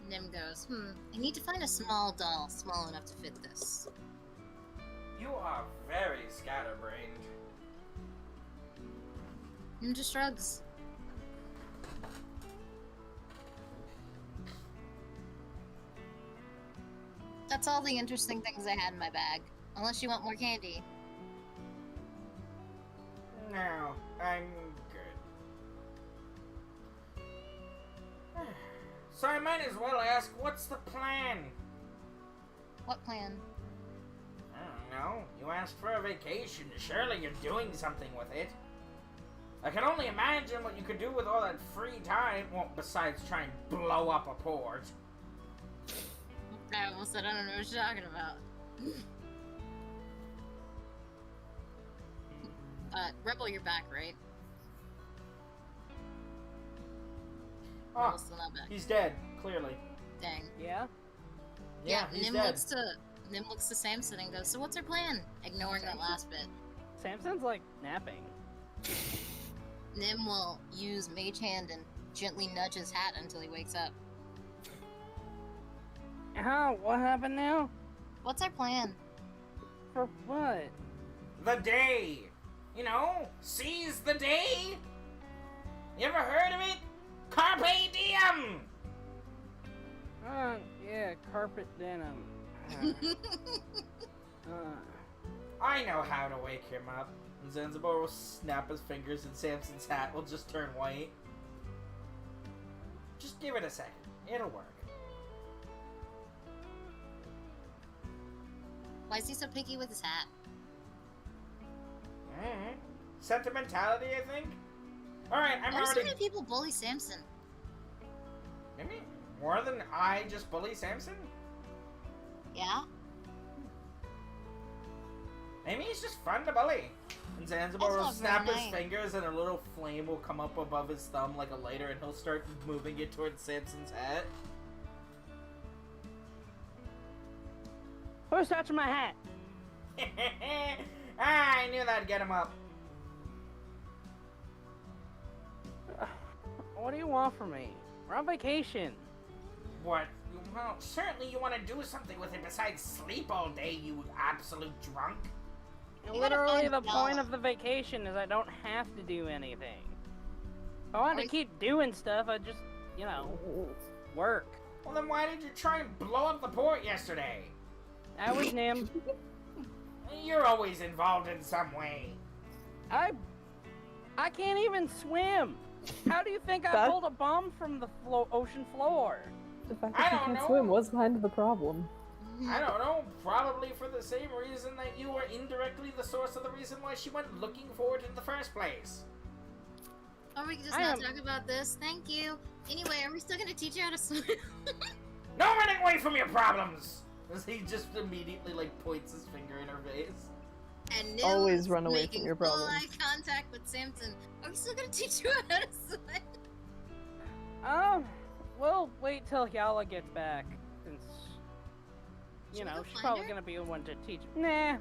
Nim goes, I need to find a small doll small enough to fit this. You are very scatterbrained. Nim just shrugs. That's all the interesting things I had in my bag. Unless you want more candy. No, I'm good. So I might as well ask, what's the plan? What plan? I don't know. You asked for a vacation. Surely you're doing something with it. I can only imagine what you could do with all that free time. Well, besides try and blow up a port. I almost said I don't know what you're talking about. Rebel, you're back, right? Oh, Rebel's still not back. he's dead, clearly. Dang. Yeah? Yeah, he's Nim dead. Nim looks to Samson and goes, so what's her plan? Ignoring that last bit. Samson's like napping. Nim will use Mage Hand and gently nudge his hat until he wakes up. What happened now? What's our plan? For what? The day! You know, seize the day? You ever heard of it? Carpe diem! Yeah, carpet denim. I know how to wake him up. And Zanzibar will snap his fingers and Samson's hat will just turn white. Just give it a second. It'll work. Why is he so picky with his hat? Sentimentality, I think? Alright, I'm Why do so already... many people bully Samson? Maybe more than I just bully Samson? Yeah? Maybe he's just fun to bully. And Zanzibar That's will not snap very his nice. fingers and a little flame will come up above his thumb like a lighter and he'll start moving it towards Samson's hat. Who's touching my hat? I knew that'd get him up. What do you want from me? We're on vacation. What? Well, certainly you want to do something with it besides sleep all day, you absolute drunk. And You gotta literally find the Bella. point of the vacation is I don't have to do anything. If I wanted to Wait. keep doing stuff, I'd just, work. Well, then why did you try and blow up the port yesterday? That was Nim. You're always involved in some way. I can't even swim. How do you think I That- pulled a bomb from the ocean floor? The fact I that you don't can't know. swim was kind of the problem. I don't know, probably for the same reason that you were indirectly the source of the reason why she went looking for it in the first place. Or we can just I not am- talk about this. Thank you. Anyway, are we still gonna teach you how to swim? No running away from your problems! As he just immediately, points his finger in her face. And Nim's Always run away from making your full problems. eye contact with Samson. Are we still gonna teach you how to swim? We'll wait till Yala gets back, since, Should we go she's find probably her? gonna be the one to teach. Nah.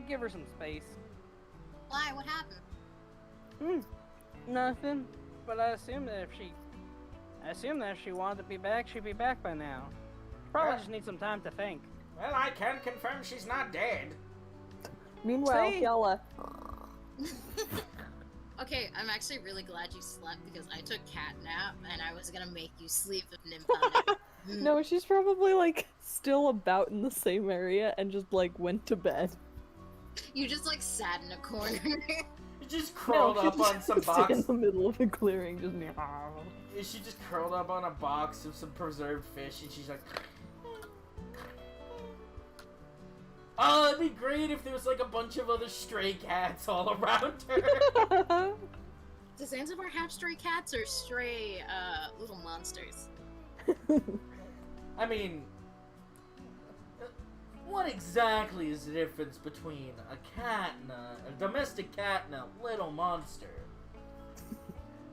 Give her some space. Why? What happened? Nothing. But I assume that if she wanted to be back, she'd be back by now. Probably Yeah. just need some time to think. Well, I can confirm she's not dead. Meanwhile, See? Yala. Okay, I'm actually really glad you slept because I took cat nap and I was gonna make you sleep if Nim found it. No, she's probably still about in the same area and just went to bed. You just sat in a corner. She just curled up on some in box. the middle of a clearing, just near. She just curled up on a box of some preserved fish and she's like... Oh, it'd be great if there was a bunch of other stray cats all around her. Does Zanzibar have stray cats or stray, little monsters? I mean, what exactly is the difference between a cat and a domestic cat and a little monster?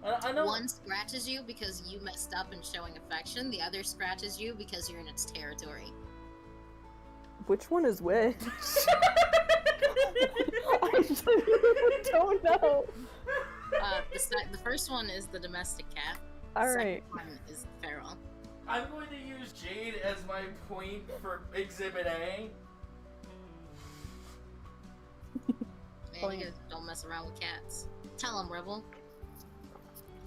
I know. One scratches you because you messed up in showing affection, the other scratches you because you're in its territory. Which one is which? I don't know. The first one is the domestic cat. Alright. Second one is feral. I'm going to use Jade as my point for Exhibit A. Man, you guys don't mess around with cats. Tell him, Rebel.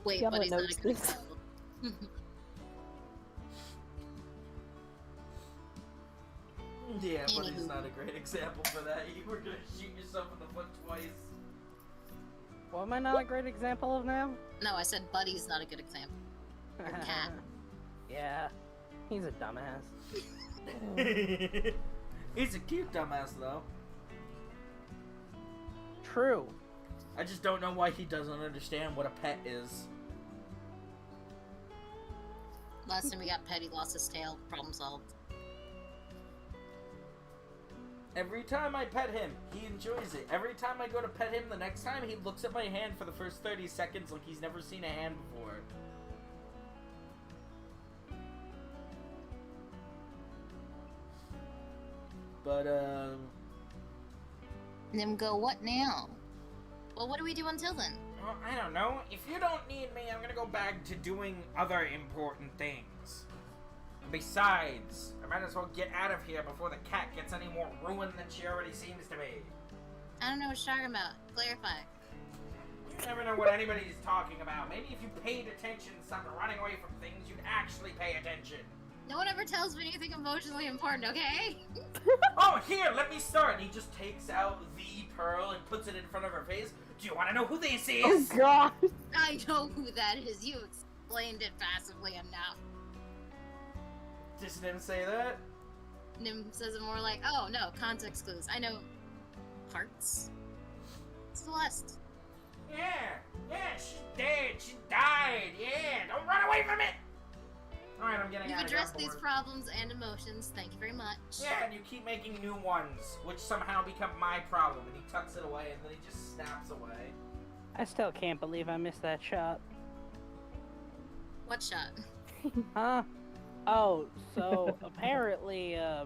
Wait, Yella but he's not a knows good this. example. Yeah, but he's Anywho. not a great example for that. You were gonna shoot yourself in the foot twice. What am I not a great example of now? No, I said Buddy's not a good example. cat. Yeah, he's a dumbass. He's a cute dumbass, though. True. I just don't know why he doesn't understand what a pet is. Last time we got pet, he lost his tail. Problem solved. Every time I pet him, he enjoys it. Every time I go to pet him the next time, he looks at my hand for the first 30 seconds like he's never seen a hand before. But, Nim go, what now? Well, what do we do until then? well, I don't know. If you don't need me, I'm gonna go back to doing other important things. Besides, I might as well get out of here before the cat gets any more ruined than she already seems to be. I don't know what you're talking about. Clarify. You never know what anybody's talking about. Maybe if you paid attention and stopped running away from things, you'd actually pay attention. No one ever tells me anything emotionally important, okay? Oh, here, let me start. And he just takes out the pearl and puts it in front of her face. Do you want to know who this Oh is? god! I know who that is. You explained it passively enough. Just didn't say that. Nim says it more like, oh no, context clues. I know parts. Celeste. Yeah, she's dead. She died. Yeah, don't run away from it. All right, I'm getting You've out of here. addressed I'm these bored. problems and emotions. Thank you very much. Yeah, and you keep making new ones, which somehow become my problem. And he tucks it away, and then he just snaps away. I still can't believe I missed that shot. What shot? Huh? Oh, so apparently, the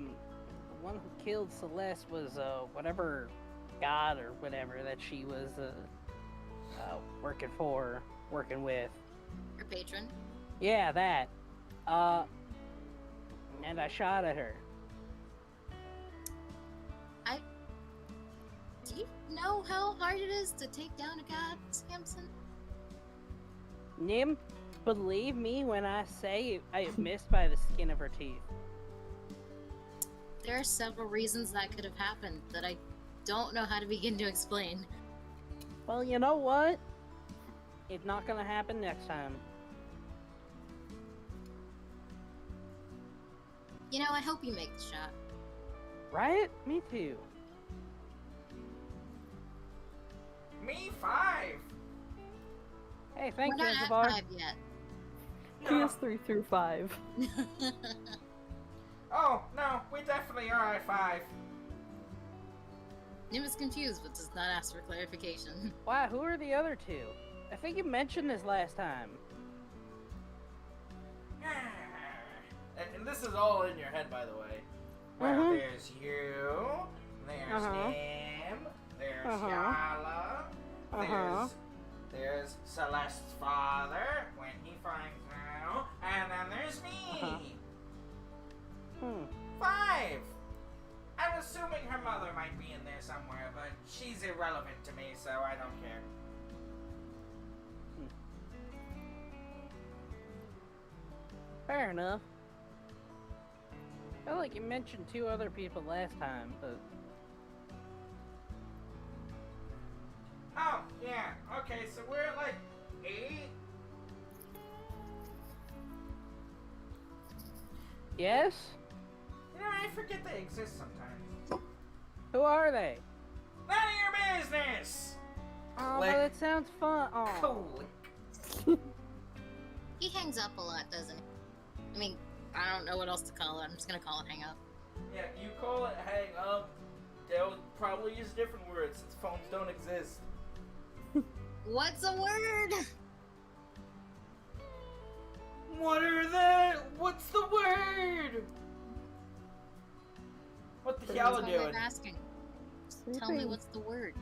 one who killed Celeste was, whatever god or whatever that she was, working with. Your patron? Yeah, that. And I shot at her. Do you know how hard it is to take down a god, Samson? Nim, believe me when I say I missed by the skin of her teeth. There are several reasons that could have happened that I don't know how to begin to explain. Well, you know what? It's not gonna happen next time. You know, I hope you make the shot. Right? Me too. Me 5. Hey, thank We're you, not at Zanzibar. 5 yet. PS3 through 5. Oh no, we definitely are at 5. Nim is confused, but does not ask for clarification. Why, who are the other two? I think you mentioned this last time. And this is all in your head, by the way. Well, Mhm. there's you, there's Uh-huh. him, there's Uh-huh. Yala, there's Celeste's father when he finds out, and then there's me. Uh-huh. Hmm. 5. I'm assuming her mother might be in there somewhere, but she's irrelevant to me, so I don't care. Fair enough. I feel like you mentioned 2 other people last time, but... Oh, yeah. Okay, so we're at like 8. Yes? You know, I forget they exist sometimes. Who are they? None of your business! Oh, Click. well, it sounds fun. Oh. Cool. He hangs up a lot, doesn't he? I mean, I don't know what else to call it. I'm just gonna call it hang up. Yeah, you call it hang up. They'll probably use different words since phones don't exist. What's a word? What are the... What's the word? What the hell are That's all doing? I'm asking. Tell me what's the word.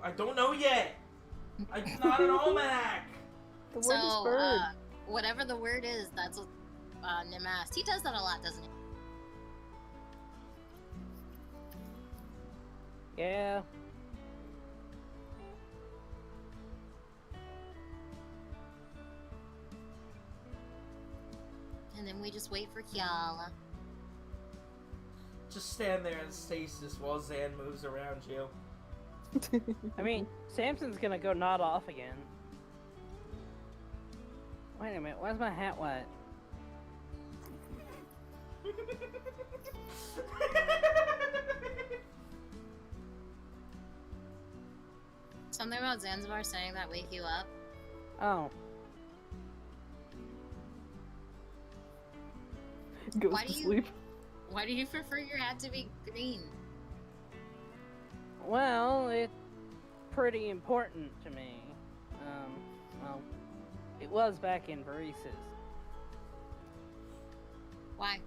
I don't know yet. I'm not an almanac. The word is So, bird. whatever the word is, that's what Nim asked. He does that a lot, doesn't he? Yeah. And then we just wait for Kiala. Just stand there in stasis while Zan moves around you. I mean, Samson's gonna go nod off again. Wait a minute, why's my hat wet? Something about Zanzibar saying that wake you up. Oh. Goes Why to do you- sleep. Why do you prefer your hat to be green? Well, it's pretty important to me. Well, it was back in Varises. Why?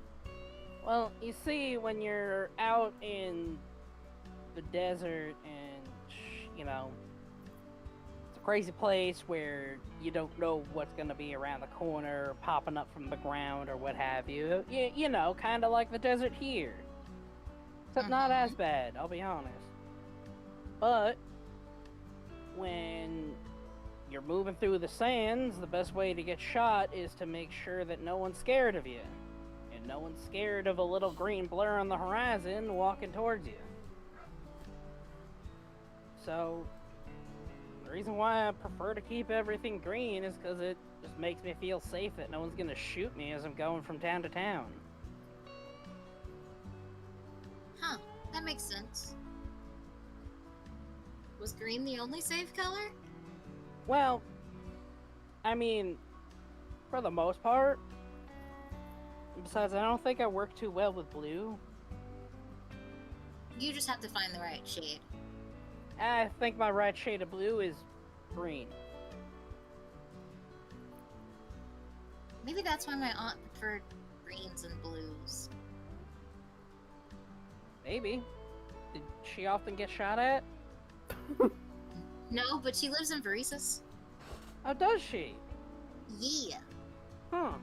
Well, you see, when you're out in the desert and, you know, it's a crazy place where you don't know what's going to be around the corner, popping up from the ground, or what have you. You know, kind of like the desert here. Except not as bad, I'll be honest. But when you're moving through the sands, the best way to get shot is to make sure that no one's scared of you. And no one's scared of a little green blur on the horizon walking towards you. So, the reason why I prefer to keep everything green is because it just makes me feel safe that no one's gonna shoot me as I'm going from town to town. Huh, that makes sense. Was green the only safe color? Well, I mean, for the most part. Besides, I don't think I work too well with blue. You just have to find the right shade. I think my right shade of blue is green. Maybe that's why my aunt preferred greens and blues. Maybe. Did she often get shot at? No, but she lives in Varises. Oh, does she? Yeah. Huh.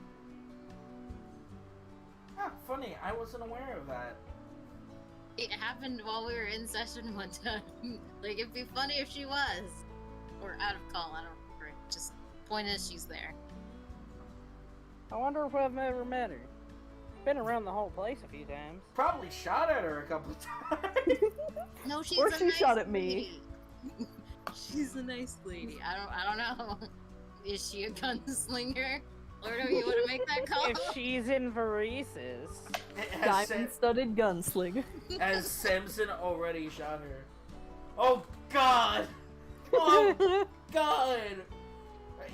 Ah, funny, I wasn't aware of that. It happened while we were in session one time. Like, it'd be funny if she was. Or out of call, I don't remember. Just, point is, she's there. I wonder if I've ever met her. Been around the whole place a few times. Probably shot at her a couple of times. No, she's Or a she nice shot at me. lady. She's a nice lady. I don't know. Is she a gunslinger? Or do you want to make that call? If she's in Varises. Diamond-studded gunslinger. Has Samson already shot her? Oh God! Oh God!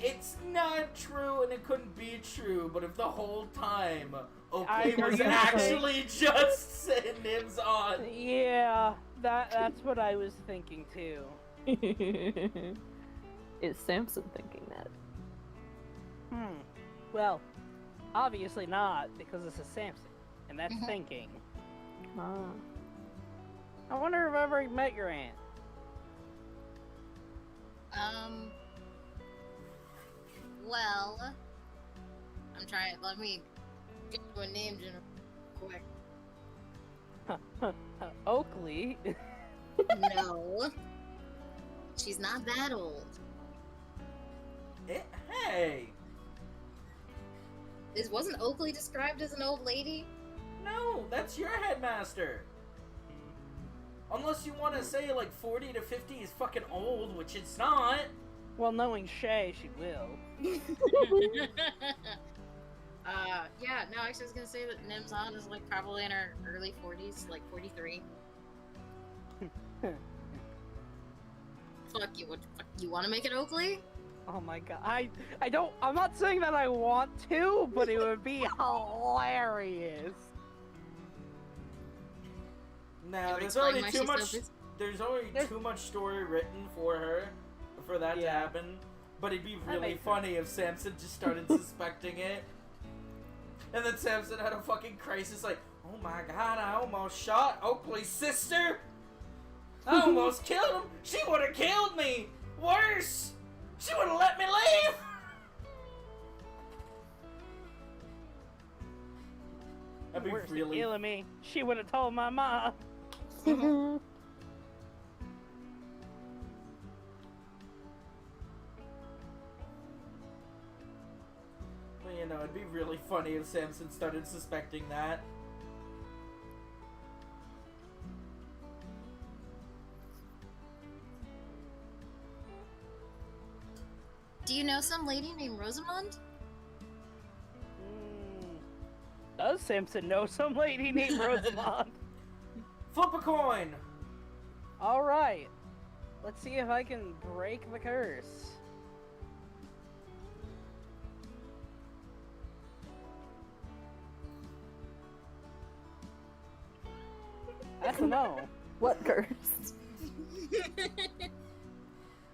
It's not true and it couldn't be true, but if the whole time Oakley I was know. actually just Nim's on. Yeah, that's what I was thinking too. Is Samson thinking that? Well, obviously not, because this is Samson, and that's Mhm. thinking. Ah. I wonder if I ever met your aunt. Well, I'm trying. Let me get to a name generator quick. Oakley. No, she's not that old. Hey! Wasn't Oakley described as an old lady? No, that's your headmaster. Unless you want to say like 40 to 50 is fucking old, which it's not. Well, knowing Shay, she will. Yeah, no, actually I was gonna say that Nim's aunt is like probably in her early 40s, like 43. Fuck you, you wanna make it Oakley? Oh my god. I'm not saying that I want to, but it would be hilarious. No, You there's explain already why too she's much. so busy? There's already too much story written for her, for that to Yeah. happen. But it'd be That really makes funny if Samson just started suspecting it, and then Samson had a fucking crisis, like, oh my god, I almost shot Oakley's sister. I almost killed him. She would have killed me. Worse, she would have let me leave. That'd be Worse than really. killing me. She would have told my mom. Well, you know, it'd be really funny if Samson started suspecting that. Do you know some lady named Rosamond? Does Simpson know some lady named Rosamond? Flip a coin! Alright. Let's see if I can break the curse. That's a no. What curse?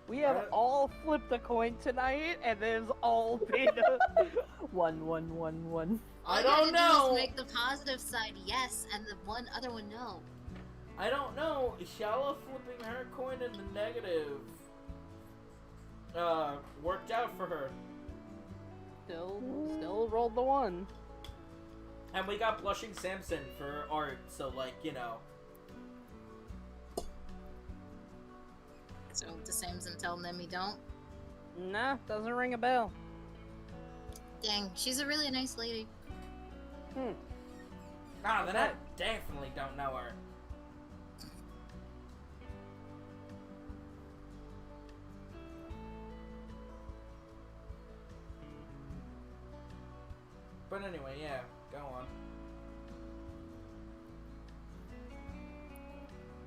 We have all flipped a coin tonight, and there's all been One, one, one, one. All I you gotta don't do know. is make the positive side yes, and the other one no. I don't know. Shala flipping her coin in the negative worked out for her. Still rolled the one. And we got Blushing Samson for art, so, like, you know. So the Samson tell them he don't. Nah, doesn't ring a bell. Dang, she's a really nice lady. Ah, then I definitely don't know her. But anyway, yeah, go on.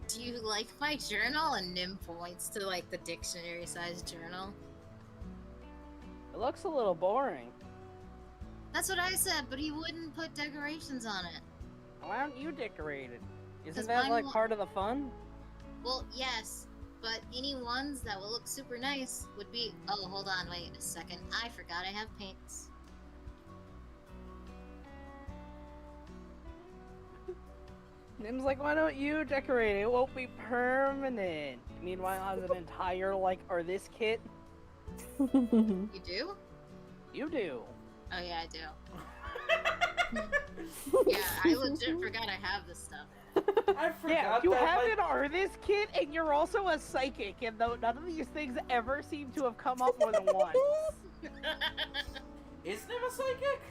Do you like my journal? And Nim points to like the dictionary-sized journal. It looks a little boring. That's what I said, but he wouldn't put decorations on it. Why aren't you decorated? Isn't 'Cause that mine like wa- part of the fun? Well, yes, but any ones that will look super nice would be. Oh, hold on, wait a second. I forgot I have paints. Nim's like, why don't you decorate it? It won't be permanent. Meanwhile, has an entire like, or this kit. You do? You do. Oh yeah, I do. Yeah, I legit forgot I have this stuff. I forgot Yeah, you that, have like, an artist kit, and you're also a psychic, and though none of these things ever seem to have come up more than once. Is Nim a psychic?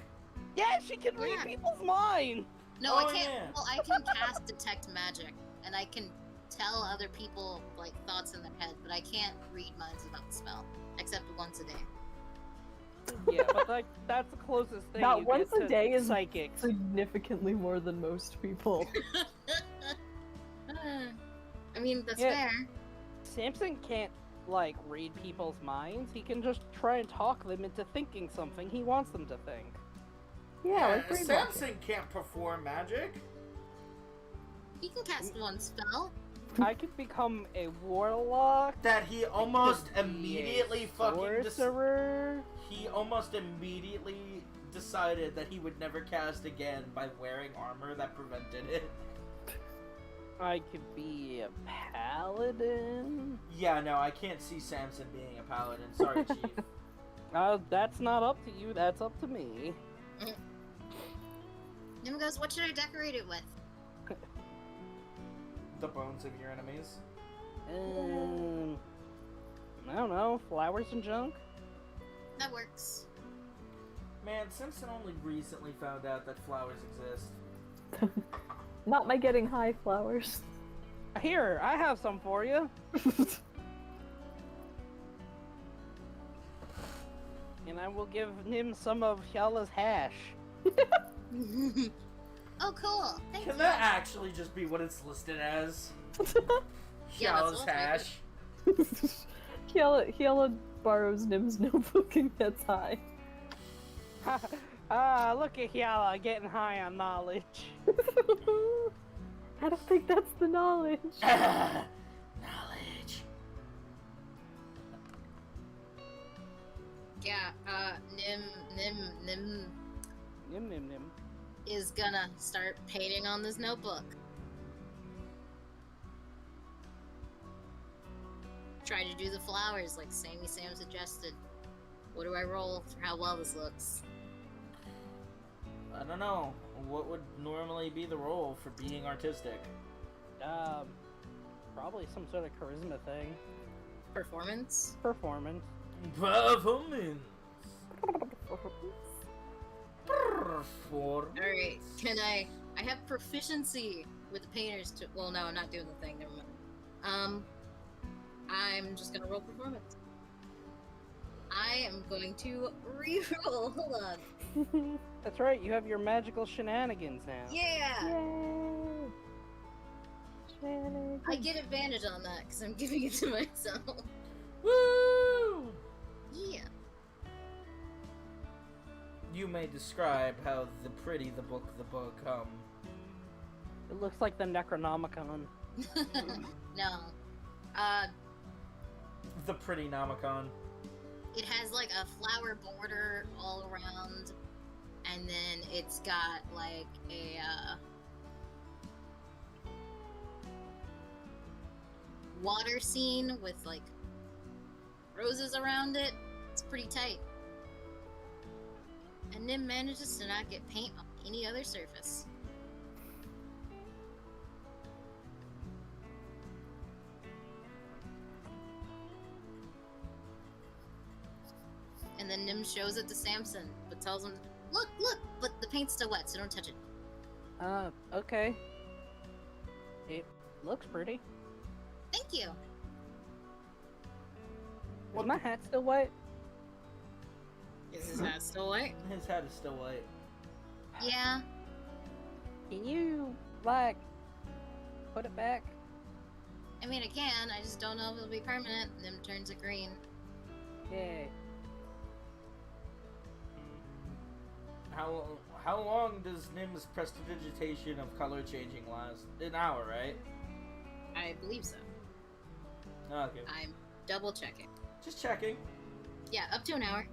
Yeah, she can read Yeah. people's minds. No, Oh, I can't. yeah. Well, I can cast detect magic, and I can tell other people like thoughts in their head, but I can't read minds without the spell, except once a day. Yeah, but like that's the closest thing. Not you once get a to day is psychic. significantly more than most people. I mean, that's Yeah. fair. Samson can't like read people's minds. He can just try and talk them into thinking something he wants them to think. Yeah, like brainwashing. Samson can't perform magic. He can cast one spell. I could become a warlock. That he almost could be immediately a fucking sorcerer. he almost immediately decided that he would never cast again by wearing armor that prevented it. I could be a paladin. Yeah, no, I can't see Samson being a paladin. Sorry, Chief. That's not up to you. That's up to me. Nim goes, what should I decorate it with? The bones of your enemies. I don't know. Flowers and junk. That works. Man, Simpson only recently found out that flowers exist. Not my getting high flowers. Here, I have some for you. And I will give him some of Hyala's hash. Oh, cool. Thank Can you. that actually just be what it's listed as? Yeah, Shallow's that's hash. Hyala borrows Nim's notebook and gets high. Look at Hyala getting high on knowledge. I don't think that's the knowledge. Knowledge. Yeah, Nim Nim. is gonna start painting on this notebook. Try to do the flowers like Sammy Sam suggested. What do I roll for how well this looks? I don't know. what would normally be the role for being artistic? Probably some sort of charisma thing. Performance? Performance. Performance. Alright, can I have proficiency with the painters to... Well, no, I'm not doing the thing, never mind. I'm just gonna roll performance. I am going to re-roll, hold on. That's right, you have your magical shenanigans now. Yeah! Yay! Shenanigans. I get advantage on that, because I'm giving it to myself. Woo! Yeah. You may describe how the book, It looks like the Necronomicon. No. the pretty Nomicon. It has like a flower border all around, and then it's got like a water scene with like roses around it. It's pretty tight. And Nim manages to not get paint on any other surface. And then Nim shows it to Samson, but tells him, look, but the paint's still wet, so don't touch it. Okay. It looks pretty. Thank you. Is my hat still white? Is his hat still white? His hat is still white. Yeah. Can you, like, put it back? I mean, I can. I just don't know if it'll be permanent. Nim turns it green. Yeah. How long does Nim's prestidigitation of color changing last? An hour, right? I believe so. Okay. I'm double checking. Just checking. Yeah, up to an hour.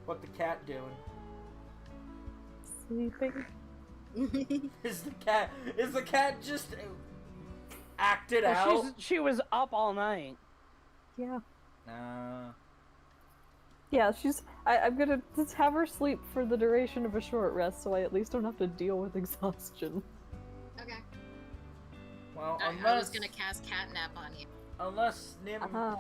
What the cat doing? Sleeping. Is the cat just acted out? Well, she was up all night. Yeah. Nah. Yeah, I'm gonna just have her sleep for the duration of a short rest, so I at least don't have to deal with exhaustion. Okay. Well, I was gonna cast catnap on you. unless Nim Uh-huh.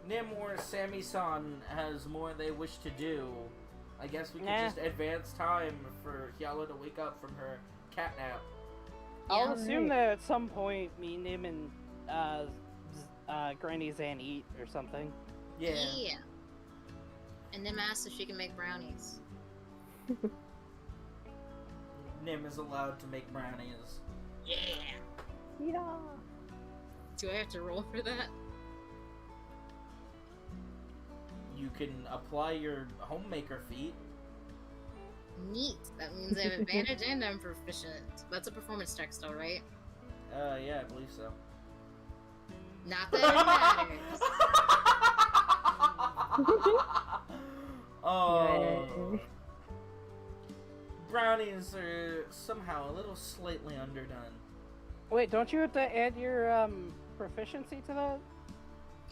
Nim or Sammy-san has more they wish to do, I guess we could Nah. just advance time for Hyala to wake up from her catnap. I'll Yeah. assume that at some point, me, Nim, and Granny Zan eat or something. Yeah. And Nim asks if she can make brownies. Nim is allowed to make brownies. Yeah. Yeah. Do I have to roll for that? You can apply your homemaker feat. Neat. That means I have advantage and I'm proficient. That's a performance check still, right? Yeah, I believe so. Not that it matters. Oh. Yay. Brownies are somehow a little slightly underdone. Wait, don't you have to add your proficiency to that?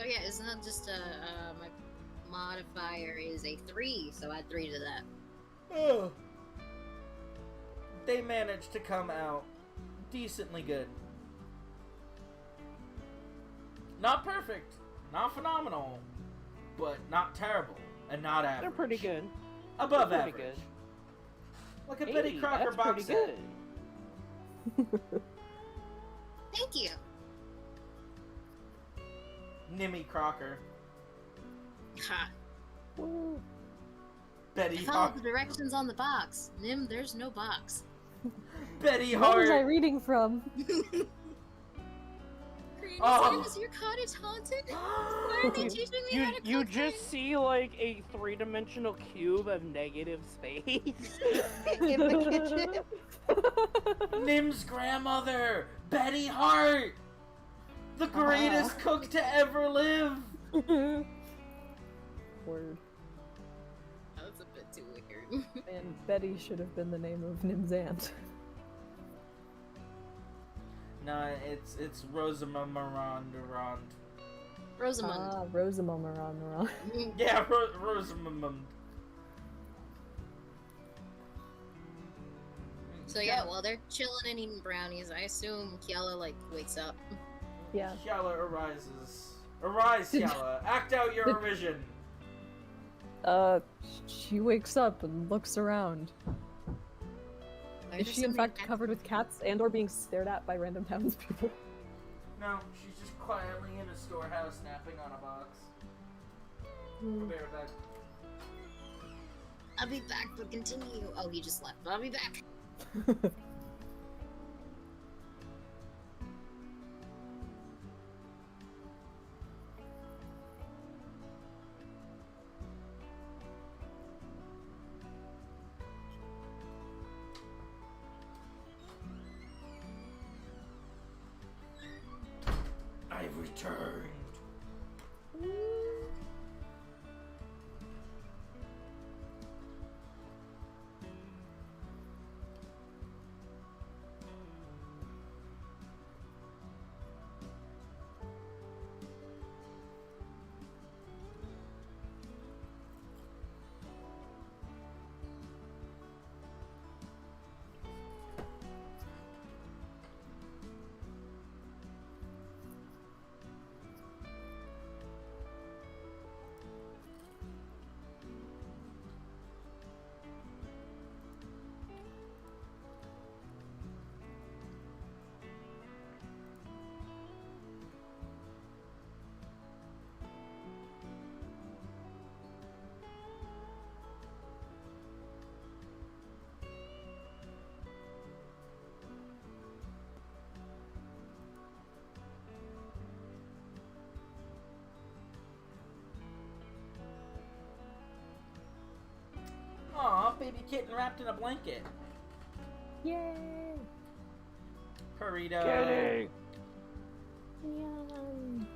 Oh yeah, isn't that just my modifier is a 3, so add 3 to that. Oh. They managed to come out decently good. Not perfect, not phenomenal, but not terrible, and not average. They're pretty good. Above They're average. pretty good. Like a Hey, Betty Crocker that's box pretty set. good. Thank you. Nimmy Crocker. Ha. Woo. Betty I followed Hart. the directions on the box. Nim, there's no box. Betty What was I Hart. reading from? Granny Oh. Sam, is your cottage haunted? Why are they teaching me how to You cook just see like a 3-dimensional cube of negative space in the kitchen. Nim's grandmother, Betty Hart, the greatest cook to ever live. Word. That's a bit too weird. And Betty should have been the name of Nim's aunt. No, it's Rosamund. Rosamund. Ah, Rosamund. Yeah, Rosamund. So yeah, while they're chilling and eating brownies, I assume Kiala like wakes up. Yeah. Kiala arises. Arise, Kiala. Act out your vision. She wakes up and looks around. Why Is there she so in many fact cats? covered with cats and or being stared at by random townspeople? No, she's just quietly in a storehouse napping on a box. We'll be right back. I'll be back, but continue. Oh, he just left. I'll be back. I've returned. Aw, baby kitten wrapped in a blanket. Yay! Burrito. Kitty! Yum.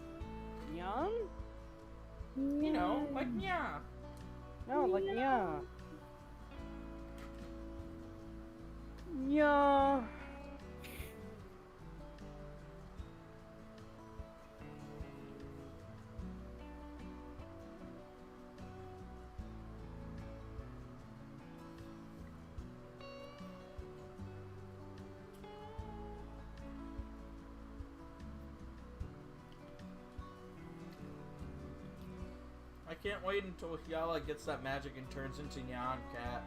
Young? You know, like yeah. No, like yeah. Yeah. I can't wait until Hyala gets that magic and turns into Nyan Cat.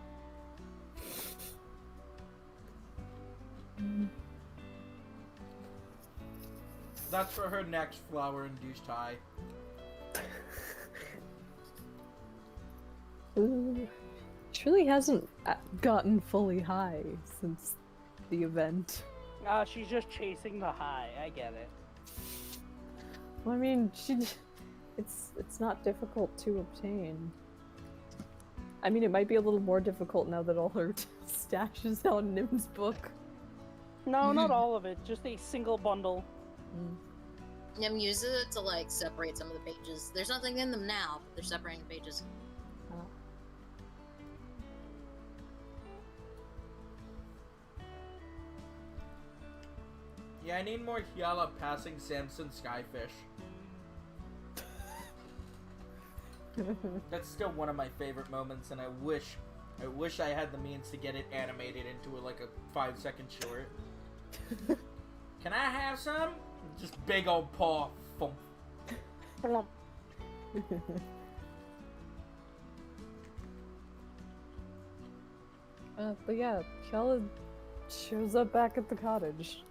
That's for her next flower-induced high. Ooh. She really hasn't gotten fully high since the event. She's just chasing the high. I get it. Well, I mean, it's not difficult to obtain. I mean, it might be a little more difficult now that all her stash is out in Nim's book. No, not all of it. Just a single bundle. Nim uses it to like separate some of the pages. There's nothing in them now, but they're separating the pages. Yeah, I need more Hyala passing Samson Skyfish. That's still one of my favorite moments, and I wish I had the means to get it animated into like a 5-second short. Can I have some? Just big old paw. Thump. But yeah, Kella shows up back at the cottage.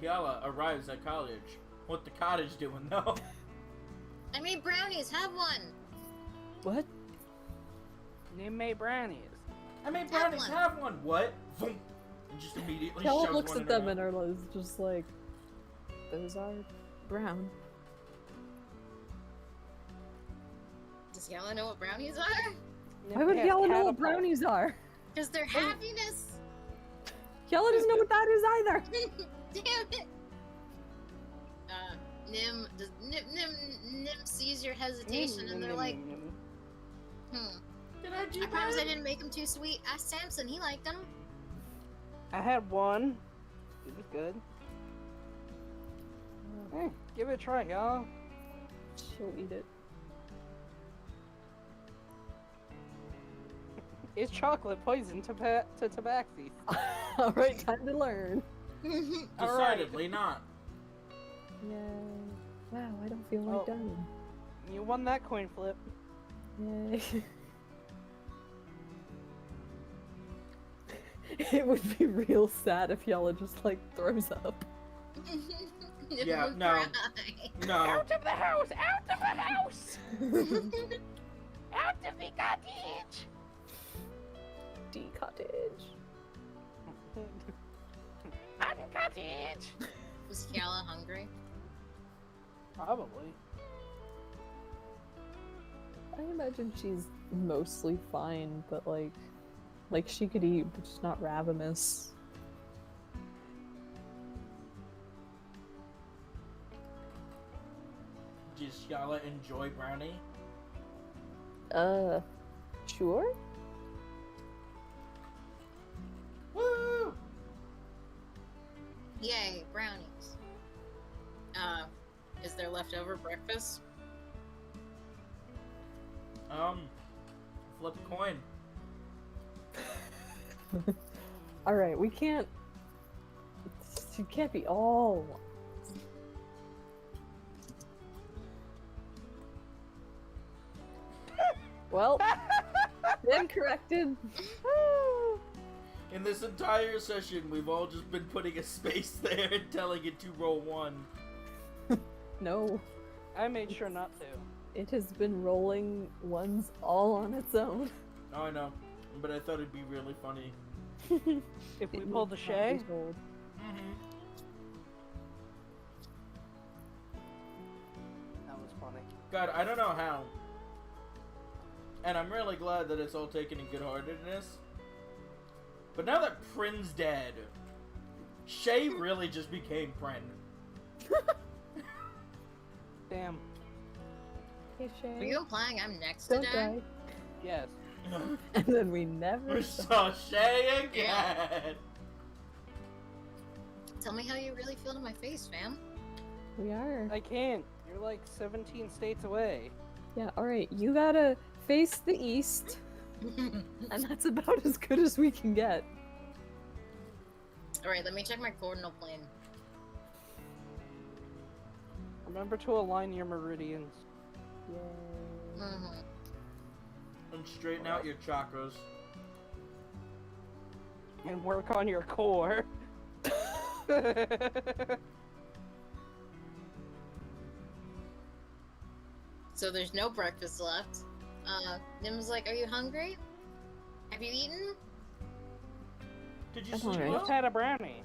Hyala arrives at college. What the cottage doing though? I made brownies. Have one. What? Nim made brownies. I made Have brownies. one. Have one. What? Thump. And just immediately Kella shoves looks one at in her them mouth. and is just like, those are brown. Does Yella know what brownies are? Why would Nim Kella know what catapult. brownies are? Because they're happiness. Kella doesn't know what that is either! Damn it. Nim sees your hesitation and they're like, Did I do I promise that? I didn't make them too sweet. Ask Samson, he liked them. I had one. It was good. Hey, give it a try, y'all. She'll eat it. Is chocolate poison to tabaxi? Alright, time to learn. Decidedly not. Yay. Wow, I don't feel like Oh. dying. You won that coin flip. Yay. It would be real sad if Yella just like throws up. Yeah, no. No. Out of the house! Out of the house! Out of the cottage! D cottage. Out of cottage! Was Kiala hungry? Probably. I imagine she's mostly fine, but like she could eat, but just not ravenous. Does Yala enjoy brownie? Sure? Woo! Yay, brownies. Is there leftover breakfast? Flip a coin. Alright, we can't. It can't be all. Well, been corrected. In this entire session, we've all just been putting a space there and telling it to roll 1. No, I made sure not to. it has been rolling ones all on its own. Oh, I know. But I thought it'd be really funny. If we It pull the needs not Shay, be told. Mm-hmm. that was funny. God, I don't know how. And I'm really glad that it's all taken in good-heartedness. But now that Prin's dead, Shay really just became Prin. Damn. Hey, Shay. Are you implying I'm next to Don't die? die. Yes. And then we never We saw. saw Shay again! Tell me how you really feel to my face, fam. We are. I can't. You're like 17 states away. Yeah, alright, you gotta face the east, and that's about as good as we can get. Alright, let me check my coordinal plane. Remember to align your meridians. Yay. Mm-hmm. And straighten out your chakras. And work on your core. So there's no breakfast left. Nim was like, are you hungry? Have you eaten? Did you I'm sleep alright. well? Just had a brownie.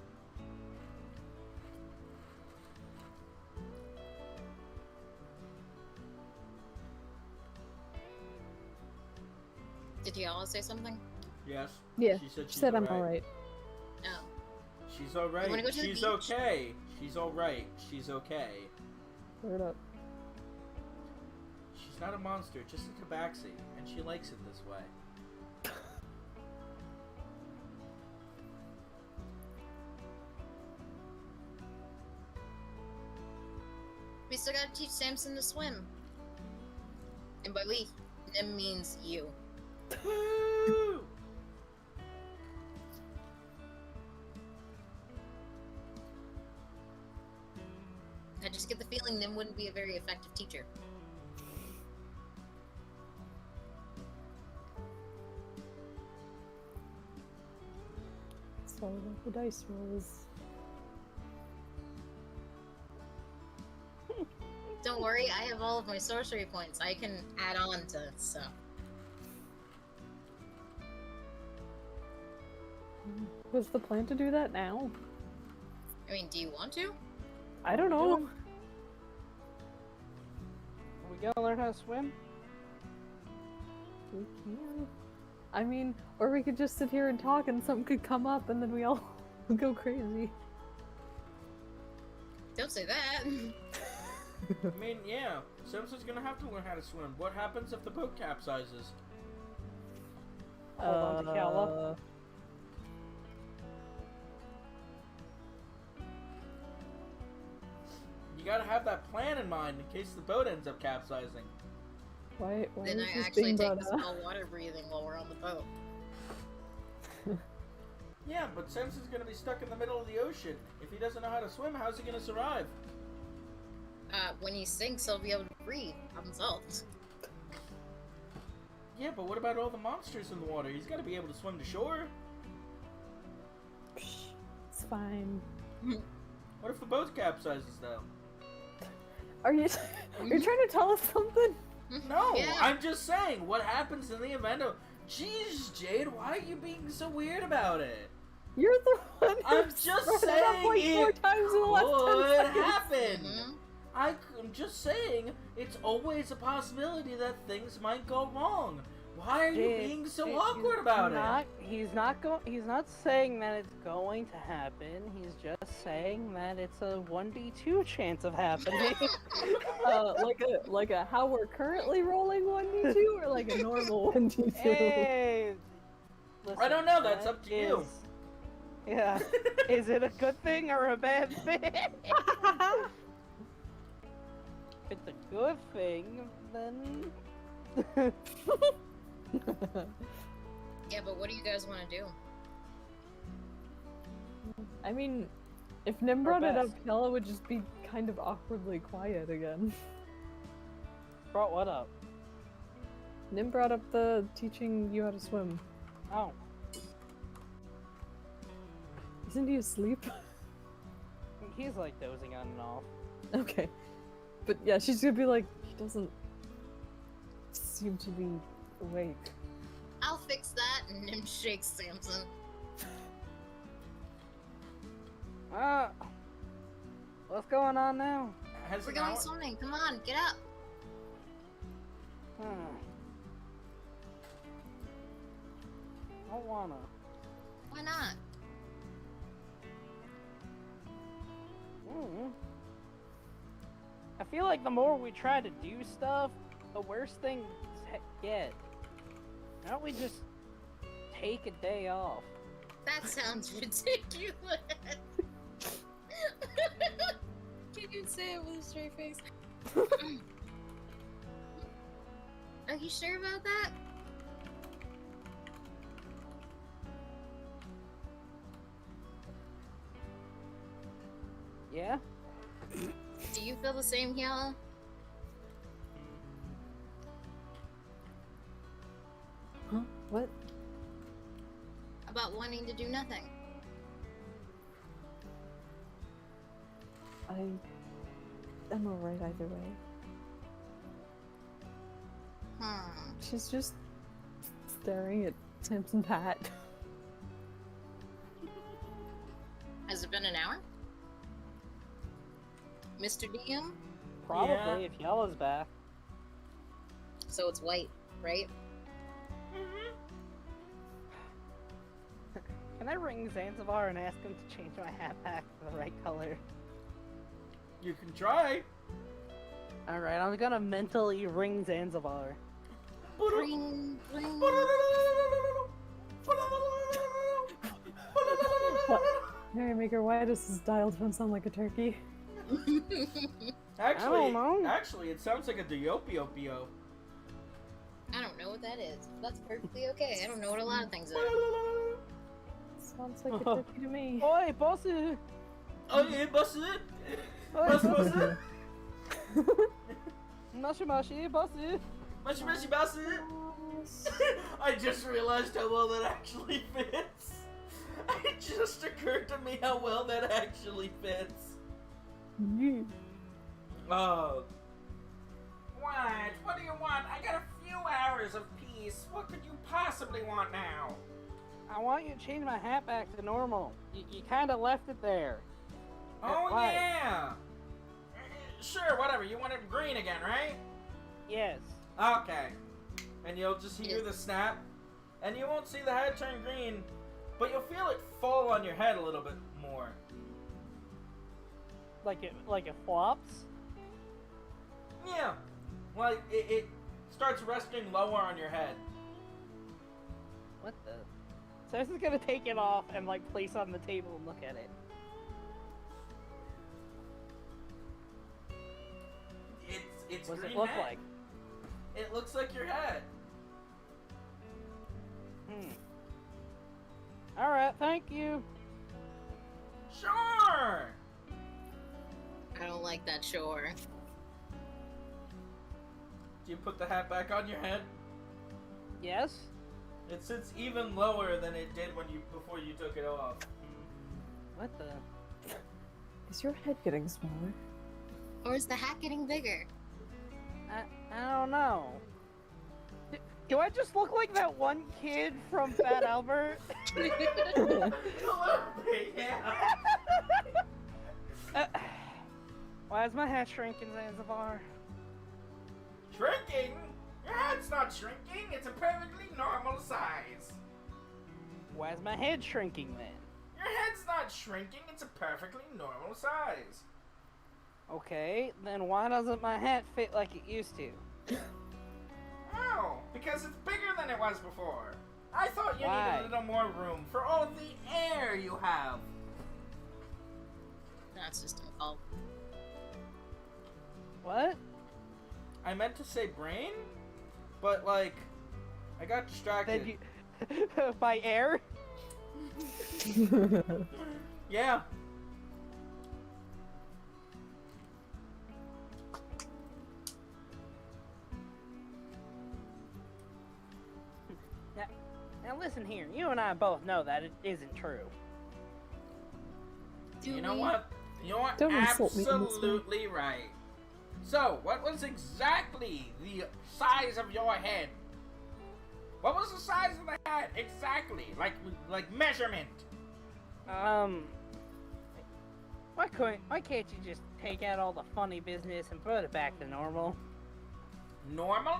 Did you all say something? Yes. Yeah, She said she she's said I'm alright. alright. No. She's alright. wanna go to the She's beach? okay. She's alright. She's okay. Word up. She's not a monster, just a tabaxi, and she likes it this way. We still gotta teach Samson to swim. And by we, Nim means you. Woo! I just get the feeling Nim wouldn't be a very effective teacher. So about the dice rolls. Don't worry, I have all of my sorcery points. I can add on to stuff. Was the plan to do that now? I mean, do you want to? I don't know. We gotta learn how to swim? We can. I mean, or we could just sit here and talk and something could come up and then we all go crazy. Don't say that. I mean, yeah, Samson's gonna have to learn how to swim. What happens if the boat capsizes? Hold on to Kala. You gotta have that plan in mind in case the boat ends up capsizing. Why Then is I this actually being take brought the up? small water breathing while we're on the boat. Yeah, but Samson's gonna be stuck in the middle of the ocean. If he doesn't know how to swim, how's he gonna survive? When he sinks, he'll be able to breathe on himself. Yeah, but what about all the monsters in the water? He's gotta be able to swim to shore. It's fine. What if the boat capsizes, though? Are you you're trying to tell us something? No, Yeah. I'm just saying, what happens in the event of... Jeez, Jade, why are you being so weird about it? You're the one who I'm just brought it up saying like 4 it times in the last 10 could seconds. happen. Mhm. I'm just saying, it's always a possibility that things might go wrong. Why are you Jade, being so he's awkward about it? He's not saying that it's going to happen. He's just saying that it's a 1d2 chance of happening. Like a how we're currently rolling 1d2 or like a normal 1d2? Hey, I don't know, that's that up to you. Yeah. Is it a good thing or a bad thing? If it's a good thing, then... Yeah, but what do you guys want to do? I mean, if Nim brought it up, best. Yella would just be kind of awkwardly quiet again. Brought what up? Nim brought up the teaching you how to swim. Oh. Isn't he asleep? He's like dozing on and off. Okay. But yeah, she's gonna be like, he doesn't seem to be awake. I'll fix that, and Nim shakes Samson. What's going on now? Has We're an going hour- swimming. Come on, get up. I don't wanna. Why not? I feel like the more we try to do stuff, the worse things get. Why don't we just take a day off? That sounds ridiculous. Can you say it with a straight face? Are you sure about that? Yeah? Do you feel the same, Yella? Huh? What? About wanting to do nothing? I'm alright either way. She's just staring at Samson's hat. Has it been an hour? Mr. DM? Probably, Yeah. if Yella's back. So it's white, right? Can I ring Zanzibar and ask him to change my hat back to the right color? You can try. Alright, I'm gonna mentally ring Zanzibar. Bring, bring. Merrymaker, why does this dial tone sound like a turkey? Actually, I don't know. actually, it sounds like a diopio-pio. I don't know what that is. That's perfectly okay. I don't know what a lot of things are. Sounds like a turkey to me. Oi, bossy! Oh yeah, boss it. Oi, Boss, bossy! boss it. Mushy mushy, bossy! Mushy, mushy, boss it. I just realized how well that actually fits. It just occurred to me how well that actually fits. Yeah. Oh. What? What do you want? I got a few hours of peace. What could you possibly want now? I want you to change my hat back to normal. You kinda left it there. Oh Why? yeah. Sure, whatever. You want it green again, right? Yes. Okay. And you'll just hear the snap, and you won't see the head turn green, but you'll feel it fall on your head a little bit more. Like it flops? Yeah. Like, it starts resting lower on your head. What the? So this is gonna take it off and like place on the table and look at it. It's What does green it look hat. like? It looks like your hat. Alright, thank you. Sure. I don't like that shore. Do you put the hat back on your head? Yes? It sits even lower than it did before you took it off. What the? Is your head getting smaller? Or is the hat getting bigger? I don't know. Do I just look like that one kid from Fat Albert? Yeah. Why is my hat shrinking, Zanzibar? Shrinking? Your head's not shrinking. It's a perfectly normal size. Why is my head shrinking then? Your head's not shrinking. It's a perfectly normal size. Okay, then why doesn't my hat fit like it used to? Oh, because it's bigger than it was before. I thought you Why? needed a little more room for all the air you have. That's just a fault. What? I meant to say brain, but like, I got distracted. Did you by air? Yeah. Now listen here, you and I both know that it isn't true. Do You know we? what? You know what? Don't insult me in this way. Absolutely right. So, what was exactly the size of your head? What was the size of the head exactly? Like measurement. Why can't you just take out all the funny business and put it back to normal? Normal.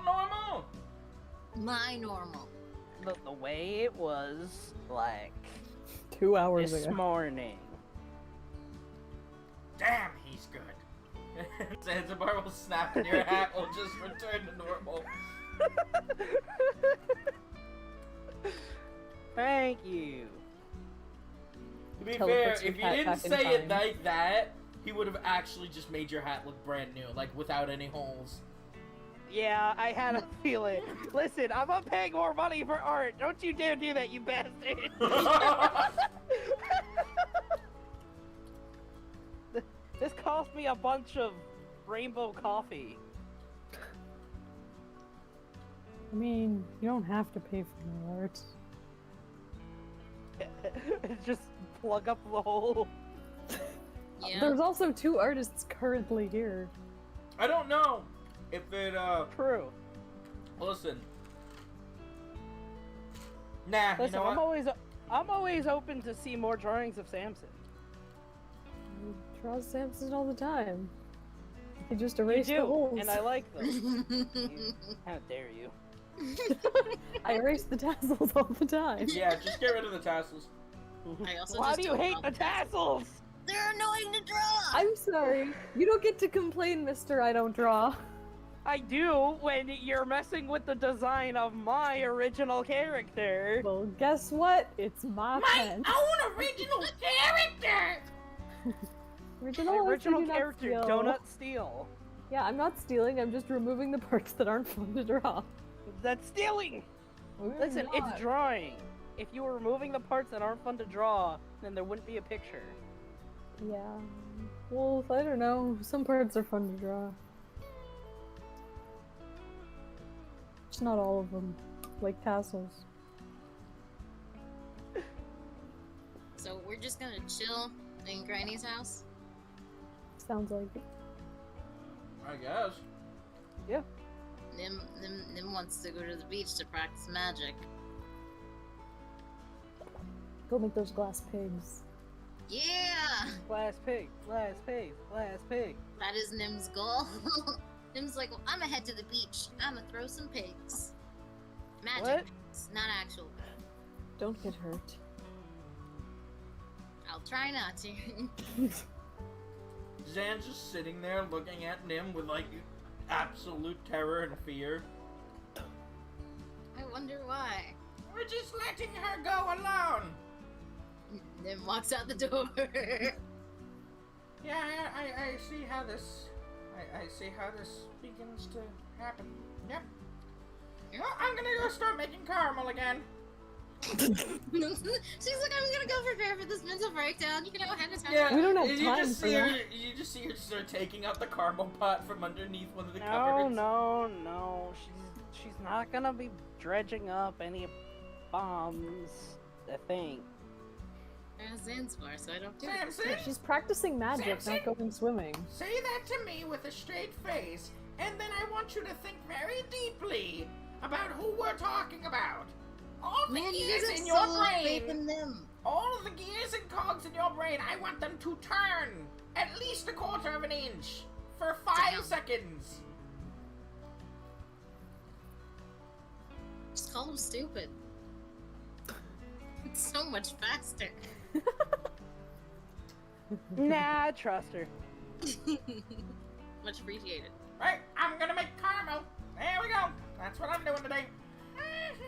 My normal. The way it was, like, 2 hours this ago. morning. Damn, he's good. Zanzibar will snap and your hat will just return to normal. Thank you. To be fair, Teleports your if you hat didn't back in say it time. like that, he would have actually just made your hat look brand new, like without any holes. Yeah, I had a feeling. Listen, I'm not paying more money for art. Don't you dare do that, you bastard. This cost me a bunch of rainbow coffee. I mean, you don't have to pay for my art. Just plug up the hole. Yeah. There's also 2 artists currently here. I don't know if it, True. listen. Nah, Listen, you know what? I'm always open to see more drawings of Samson. I draw Samson all the time. He just You erased the do, holes. and I like them. How dare you? I erase the tassels all the time. Yeah, just get rid of the tassels. I also Why just do you don't hate love the tassels? They're annoying to draw. I'm sorry. You don't get to complain, Mr. I don't draw. I do when you're messing with the design of my original character. Well, guess what? It's my pen. own original character! Original, My art, original do not character, steal. Donut Steal. Yeah, I'm not stealing. I'm just removing the parts that aren't fun to draw. That's stealing! Listen, Not. it's drawing. If you were removing the parts that aren't fun to draw, then there wouldn't be a picture. Yeah. Well, I don't know. Some parts are fun to draw. Just not all of them. Like tassels. So we're just gonna chill in Granny's house. Sounds like it. I guess. Nim wants to go to the beach to practice magic. Go make those glass pigs. Yeah, Glass pig, glass pig, glass pig. that is Nim's goal. Nim's like, well, I'm gonna head to the beach. I'm gonna throw some pigs. Magic What? pigs, not actual. Don't get hurt. I'll try not to. Zan's just sitting there looking at Nim with like absolute terror and fear. I wonder why. We're just letting her go alone. Nim walks out the door. Yeah, I see how this I see how this begins to happen. Yep. Well, I'm gonna go start making caramel again. She's like, I'm gonna go prepare for this mental breakdown. You can go ahead and time. We don't have you time just for see that. her. You just see her start taking out the caramel pot from underneath one of the No, cupboards. no. She's not gonna be dredging up any bombs. I think. Zanzibar, so I don't do it. Samson, She's practicing magic, Samson? not going swimming. say that to me with a straight face, and then I want you to think very deeply about who we're talking about. All the Man, you gears guys have in your so faith brain, in them. all of the gears and cogs in your brain, I want them to turn at least a quarter of an inch for 5 Damn. seconds. Just call them stupid. It's so much faster. Nah, I trust her. Much appreciated. Right, I'm gonna make caramel. There we go. That's what I'm doing today.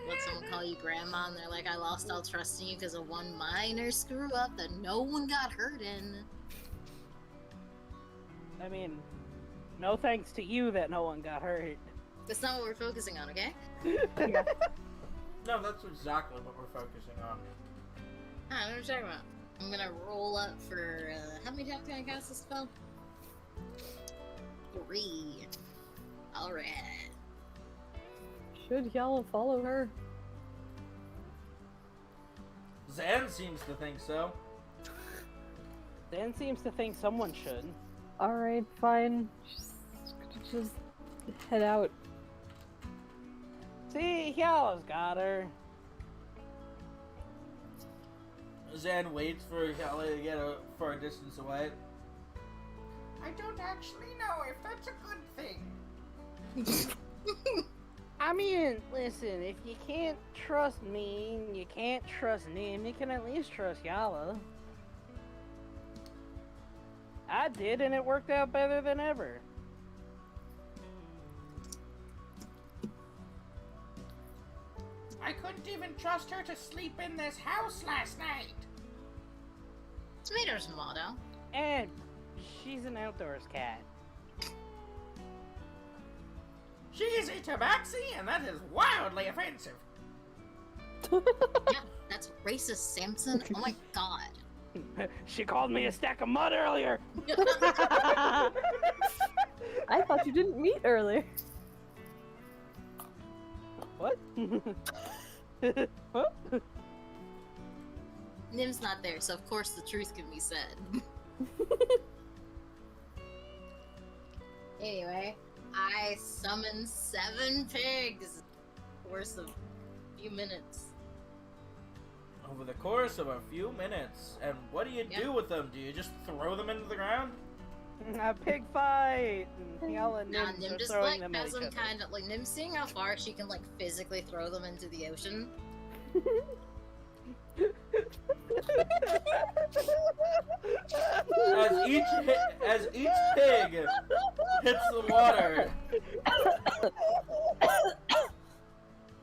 Let someone call you grandma and they're like, I lost all trust in you because of one minor screw up that no one got hurt in. I mean, no thanks to you that no one got hurt. That's not what we're focusing on, okay? No, that's exactly what we're focusing on. I don't know what you're talking about. I'm gonna roll up for, how many times can I cast this spell? 3. Alright. Should Yellow follow her? Zan seems to think so. Dan seems to think someone should. Alright, fine. Just head out. See, Yellow's got her. Zan waits for Yala to get for a distance away. I don't actually know if that's a good thing. I mean, listen, if you can't trust me and you can't trust Nim, you can at least trust Yala. I did, and it worked out better than ever. I couldn't even trust her to sleep in this house last night. Tomatoes motto. And she's an outdoors cat. She is a tabaxi, and that is wildly offensive. Yeah, that's racist, Samson. Oh my god. She called me a stack of mud earlier. I thought you didn't meet earlier. What? What? Nim's not there, so of course the truth can be said. Anyway, I summoned 7 pigs. Course of a few minutes. Over the course of a few minutes. And what do you do with them? Do you just throw them into the ground? A pig fight. And Yala and Nah, Nim Nim are just throwing like them at has each some other. kind of like Nim's seeing how far she can like physically throw them into the ocean. As each pig hits the water,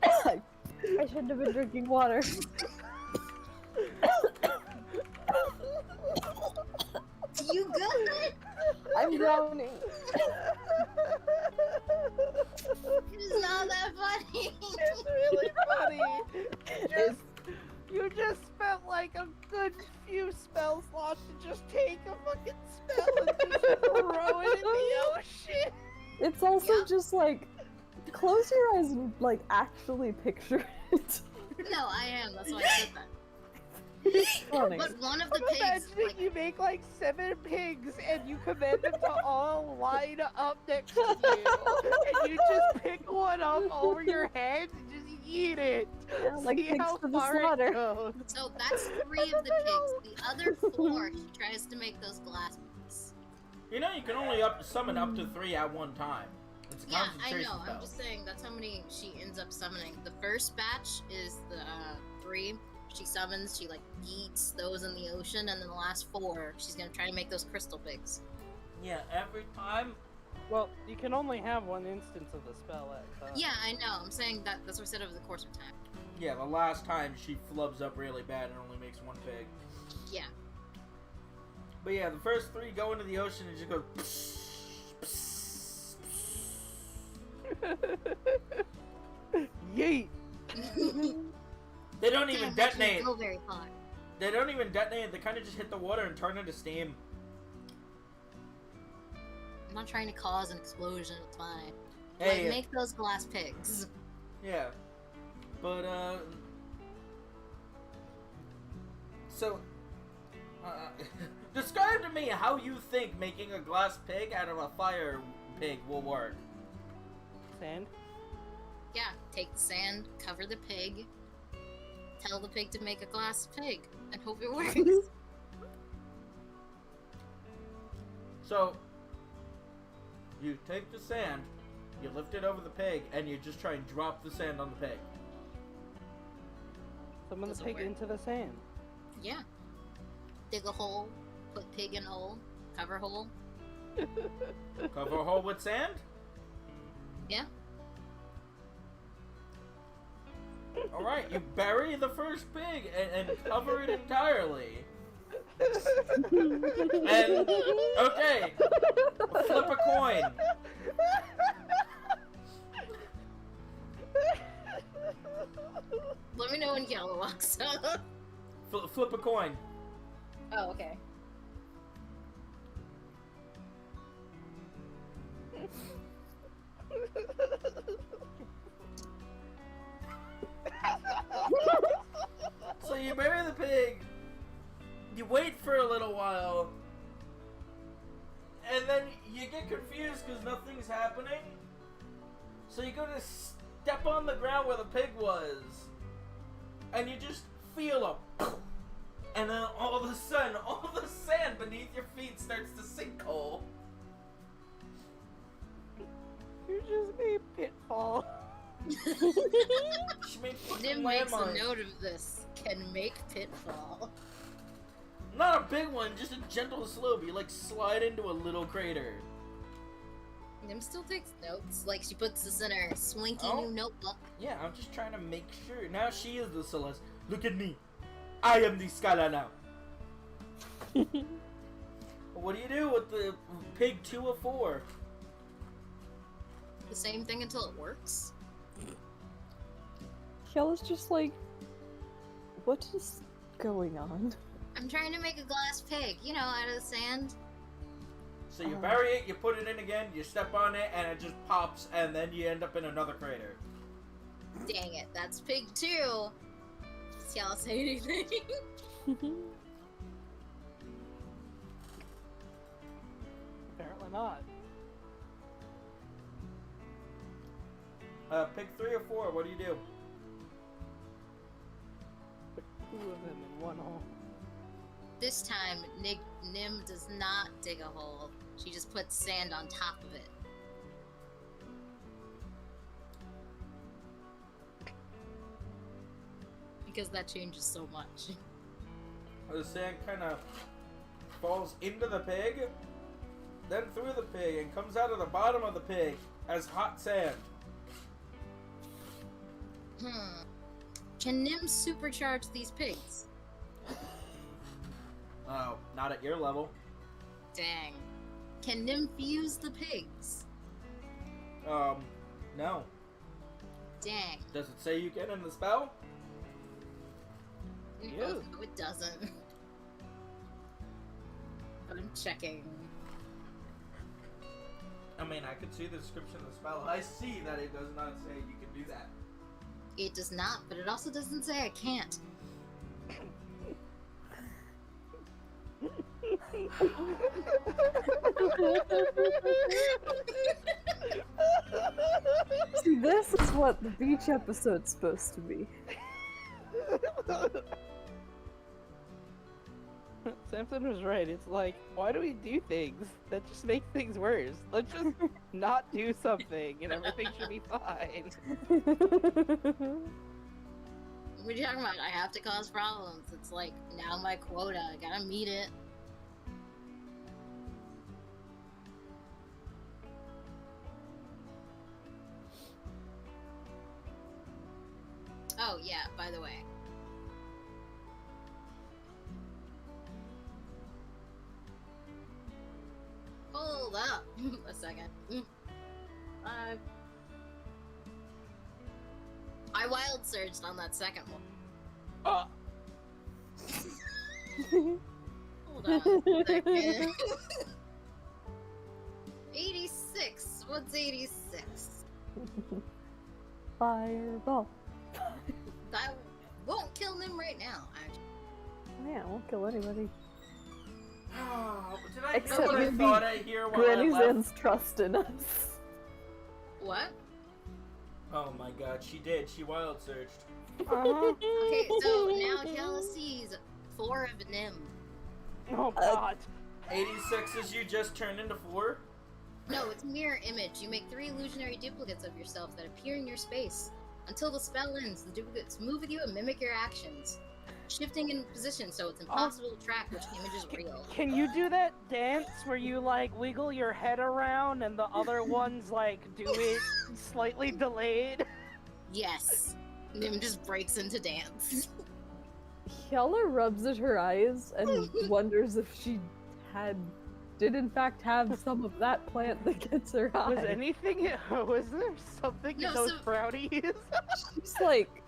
I shouldn't have been drinking water. You good? I'm drowning. It's not that funny. It's really funny. You just spent like a good few spell slots to just take a fucking spell and just throw it in the ocean. It's also Yeah. just like, close your eyes and like actually picture it. No, I am. That's why I said that. It's funny. But one of the I'm pigs, imagining like, you make like 7 pigs and you command them to all line up next to you, and you just pick one up over your head and just eat it. Yeah, like See pigs how for the far slaughter. it goes. so that's 3 of the pigs. The other 4, she tries to make those glass pigs. you know you can only summon up to 3 at one time. It's a Yeah, I concentration know. spell. I'm just saying that's how many she ends up summoning. The first batch is the 3 she summons. She like yeets those in the ocean, and then the last 4 she's gonna try to make those crystal pigs. Yeah, every time. Well, you can only have one instance of the spell at a time. Yeah, I know. I'm saying that's what I said over the course of time. Yeah, the last time she flubs up really bad and only makes 1 pig. Yeah. But yeah, the first 3 go into the ocean and just go. Psh, psh, Yeet! They don't even Damn, that detonate. can't go very far. They don't even detonate. They kind of just hit the water and turn into steam. I'm not trying to cause an explosion. It's fine. Hey, Like, make those glass pigs. yeah, but so describe to me how you think making a glass pig out of a fire pig will work. Sand? Yeah, take the sand, cover the pig, tell the pig to make a glass pig, and hope it works. So you take the sand, you lift it over the pig, and you just try and drop the sand on the pig. Summon the Doesn't pig work. into the sand. Yeah. Dig a hole, put pig in hole, cover hole. Cover a hole with sand? Yeah. Alright, you bury the first pig and cover it entirely. And, okay, flip a coin. Let me know when Yellow walks up. Flip a coin. Oh, okay. So you bury the pig, you wait for a little while, and then you get confused because nothing's happening. So you go to step on the ground where the pig was, and you just feel a and then all of a sudden, all the sand beneath your feet starts to sinkhole. You just made pitfall. She made fucking Nim makes a landmines. note of this. Can make pitfall. Not a big one, just a gentle slope. You like slide into a little crater. Nim still takes notes. Like, she puts this in her swanky Oh. new notebook. Yeah, I'm just trying to make sure. Now she is the Celeste. Look at me. I am the scholar now. What do you do with the pig 2 of 4? The same thing until it works. Kel is just like, what is going on? I'm trying to make a glass pig, you know, out of the sand. So you bury it, you put it in again, you step on it, and it just pops, and then you end up in another crater. Dang it, that's pig 2. Does y'all say anything? Apparently not. Pig 3 or 4, what do you do? Put 2 of them in one hole. This time, Nim does not dig a hole. She just puts sand on top of it. Because that changes so much. The sand kind of falls into the pig, then through the pig, and comes out of the bottom of the pig as hot sand. Can Nim supercharge these pigs? Oh, not at your level. Dang. Can Nim fuse the pigs? No. Dang. Does it say you can in the spell? Yeah. Oh, no, it doesn't. But I'm checking. I mean, I could see the description of the spell. I see that it does not say you can do that. It does not, but it also doesn't say I can't. See, this is what the beach episode's supposed to be. Samson was right. It's like, why do we do things that just make things worse? Let's just not do something and everything should be fine. What are you talking about? I have to cause problems. It's like, now my quota. I gotta meet it. Oh, yeah, by the way. Hold up a second. I I wild surged on that second one. Oh, Hold on a second. 86. What's 86? Fireball. That won't kill him right now, actually. Yeah, it won't kill anybody. Oh, did I Except hear what I maybe thought I hear while Granny I left? Zan's trust in us. What? Oh my god, she did. She wild surged. Okay, so now Kala sees 4 of Nim. oh god. 86 is you just turned into 4? No, it's mirror image. You make 3 illusionary duplicates of yourself that appear in your space. Until the spell ends, the duplicates move with you and mimic your actions, shifting in position so it's impossible to track which image is real. Can you do that dance where you like wiggle your head around and the other ones like do it slightly delayed? Yes. Nim just breaks into dance. Hyala rubs at her eyes and wonders if she did in fact have some of that plant that gets her high. Was anything? Was there something No, in those so- brownies? She's like,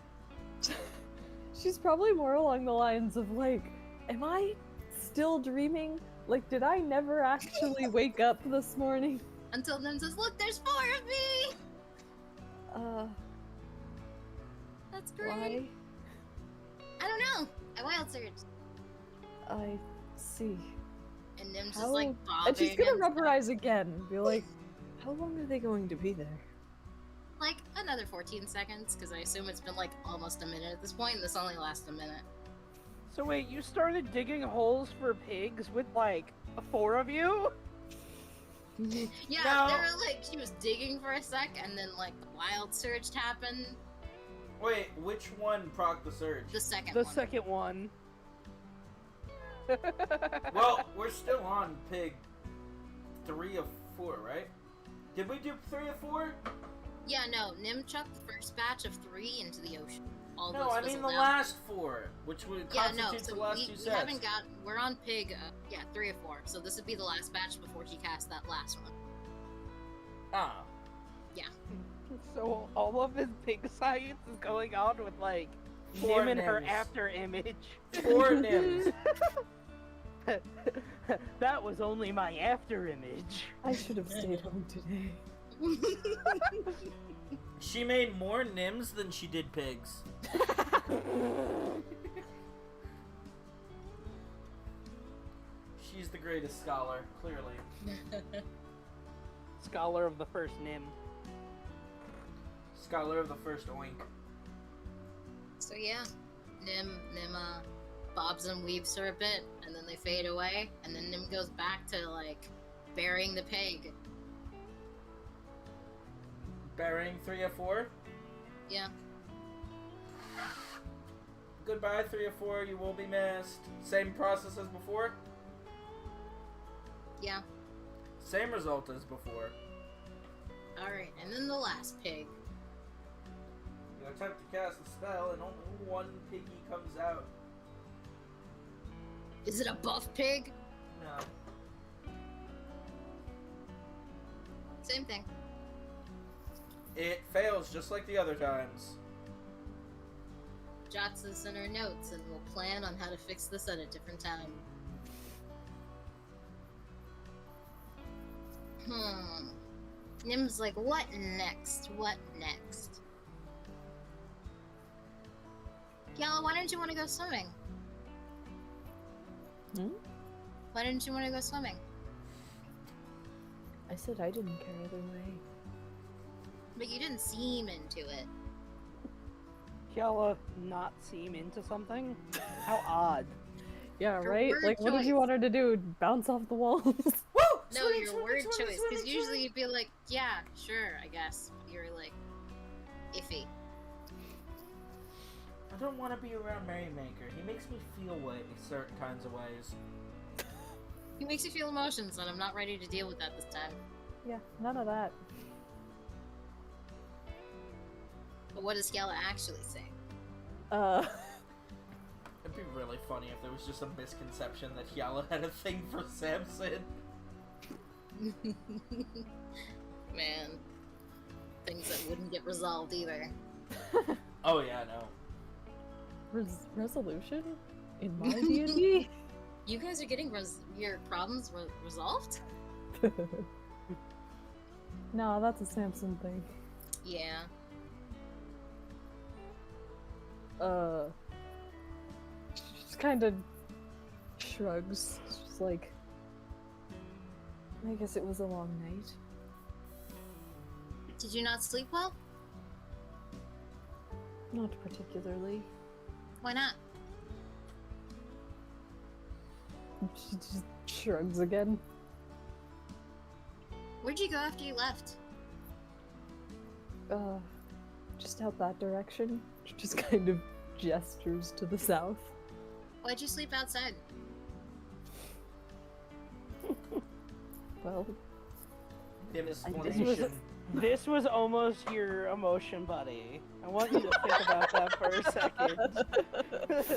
she's probably more along the lines of like, am I still dreaming? Like, did I never actually wake up this morning? Until Nim says, "Look, there's 4 of me!" That's great. Why? I don't know. I wild surged. I see. And Nim's just How- like bobbing. And she's gonna and rub her stuff. eyes again and be like, how long are they going to be there? Like another 14 seconds, because I assume it's been like almost a minute at this point, and this only lasts a minute. So wait, you started digging holes for pigs with like 4 of you? Yeah, No. they were like, she was digging for a sec, and then like the wild surge happened. Wait, which one proc the surge? The second The one. second one. Well, we're still on pig 3 of 4, right? Did we do 3 of 4? Yeah, no, Nim chucked the first batch of 3 into the ocean. All No, those I mean the fizzled out. last 4, which would Yeah, constitute no, so the last we 2 sets. haven't got. We're on pig. 3 of 4. So this would be the last batch before he cast that last one. Ah. So all of his pig science is going on with like 4 Nim and her Nims. after image. 4 Nims. That was only my after image. I should have stayed home today. She made more Nims than she did pigs. She's the greatest scholar, clearly. Scholar of the first Nim. Scholar of the first oink. So yeah, Nim bobs and weaves her a bit, and then they fade away, and then Nim goes back to like burying the pig. Burying 3 of 4. Yeah. Goodbye, 3 of 4. You will be missed. Same process as before. Yeah. Same result as before. Alright, and then the last pig. You attempt to cast a spell, and only 1 piggy comes out. Is it a buff pig? No. Same thing. It fails just like the other times. Jots this in her notes, and we'll plan on how to fix this at a different time. Nim's like, what next? What next? Yala, why didn't you want to go swimming? Hmm? Why didn't you want to go swimming? I said I didn't care either way. But you didn't seem into it. Kiala not seem into something? How odd. Yeah, Her right? word Like, what did you choice. want her to do? Bounce off the walls? Woo! No, Swimming, your swimming, word swimming, choice. swimming, Because usually swimming. you'd be like, yeah, sure, I guess. You're like, iffy. I don't want to be around Merrymaker. He makes me feel certain kinds of ways. He makes you feel emotions, and I'm not ready to deal with that this time. Yeah, none of that. But what does Skella actually say? It'd be really funny if there was just a misconception that Hyala had a thing for Samson. Man. Things that wouldn't get resolved either. Oh yeah, no. Resolution? In my D&D? You guys are getting your problems resolved? No, that's a Samson thing. Yeah. Just kind of shrugs. Just like, I guess it was a long night. Did you not sleep well? Not particularly. Why not? She just shrugs again. Where'd you go after you left? Just out that direction. She just kind of gestures to the south. Why'd you sleep outside? Well, This was almost your emotion, buddy. I want you to think about that for a second.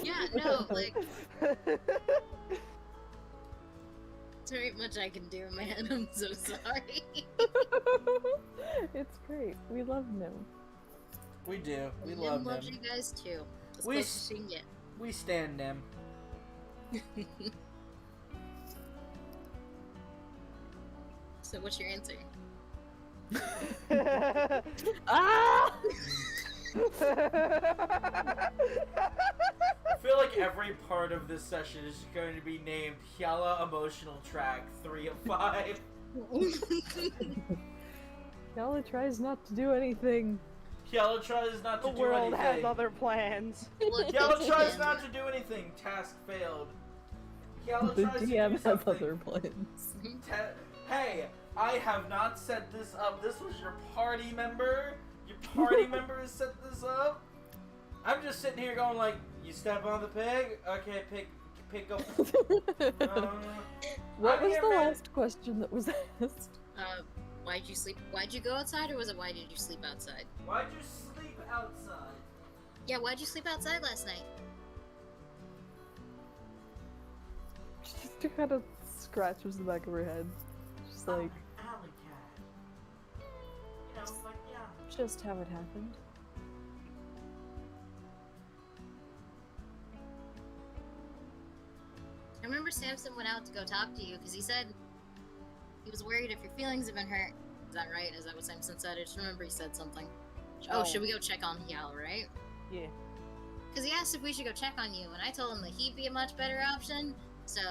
Yeah, no, like... There's very much I can do, man. I'm so sorry. it's great. We love Nim. We do. We Nim love loves them. you guys too. As We close as she can get. We stand them. So what's your answer? Ah! I feel like every part of this session is going to be named Hyala Emotional Track 3 of 5. Yala tries not to do anything. Hyala tries not to The do world has anything. other plans. Look, Hyala it's tries him. not to do anything. Task failed. Hyala The tries to do DM have something. other plans. Hey, I have not set this up. This was your party member. Your party member has set this up. I'm just sitting here going like, you step on the pig? Okay, pig go. What I'm was here, the man. last question that was asked? Why'd you sleep? Why'd you go outside, or was it why did you sleep outside? Why'd you sleep outside? Yeah, why'd you sleep outside last night? She just kind of scratches the back of her head. Just like, Alley cat. You know, like, yeah. just how it happened. I remember Samson went out to go talk to you because he said he was worried if your feelings have been hurt. Is that right? Is that what Samson said? I just remember he said something. Oh, should we go check on Hyal, right? Yeah. Because he asked if we should go check on you, and I told him that he'd be a much better option, so...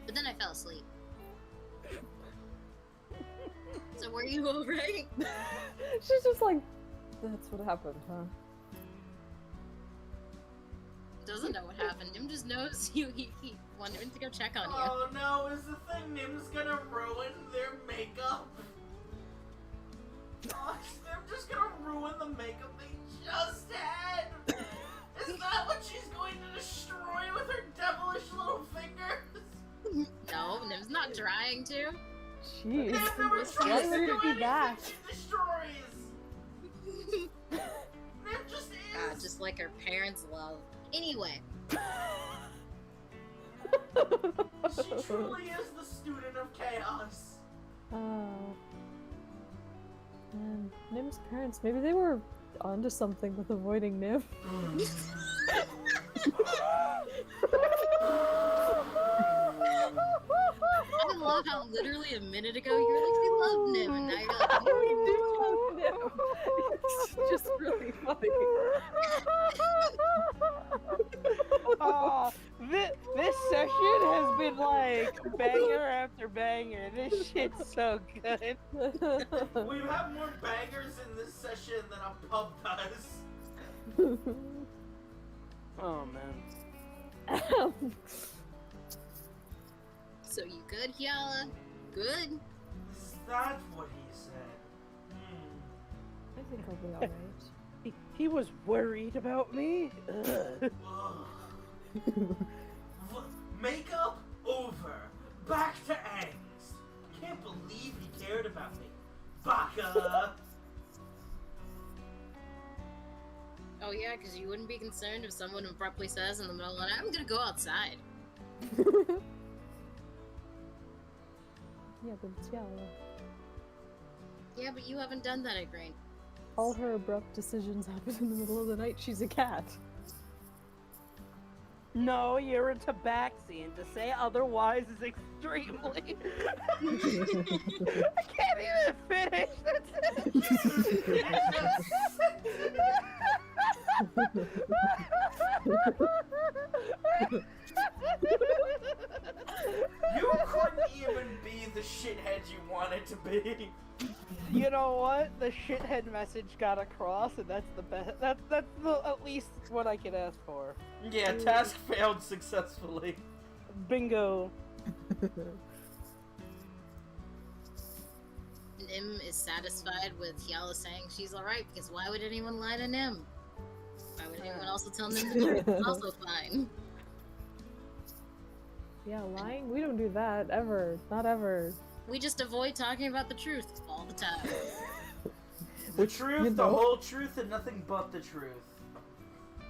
But then I fell asleep. So were you alright? She's just like, that's what happened, huh? Doesn't know what happened. Nim just knows he wanted to go check on you. Oh no, is the thing Nim's gonna ruin their makeup? Gosh, they're just gonna ruin the makeup they just had! Is that what she's going to destroy with her devilish little fingers? No, Nim's not trying to. Jeez. Nim never Let tries to her do be anything back. she destroys! Nim just is! Just like her parents' love. Anyway, She truly is the student of chaos. And Nim's parents, maybe they were onto something with avoiding Nim. I love how literally a minute ago you were like, we love Nim, and now you're like, We do love Nim. It's just really funny. This session has been like banger after banger. This shit's so good. We have more bangers in this session than a pub does. Oh man. so you good, Hyala? Good? Is that what he said? I think I'll be alright. He was worried about me. Ugh. Makeup over. Back to Angst. Can't believe he cared about me. Baka. Oh yeah, because you wouldn't be concerned if someone abruptly says in the middle of the night, I'm gonna go outside. Yeah, but it's Yala. Yeah, but you haven't done that at Grain. all her abrupt decisions happen in the middle of the night. She's a cat. No, you're a tabaxi, and to say otherwise is extremely. I can't even finish. You couldn't even be the shithead you wanted to be. You know what? The shithead message got across, and that's the best. That's at least what I can ask for. Yeah, task failed successfully. Bingo. Nim is satisfied with Hyala saying she's alright, because why would anyone lie to Nim? Why would anyone also tell Nim to do it? Also fine. Yeah, lying? We don't do that, ever. Not ever. We just avoid talking about the truth all the time. The truth, you the know? whole truth, and nothing but the truth.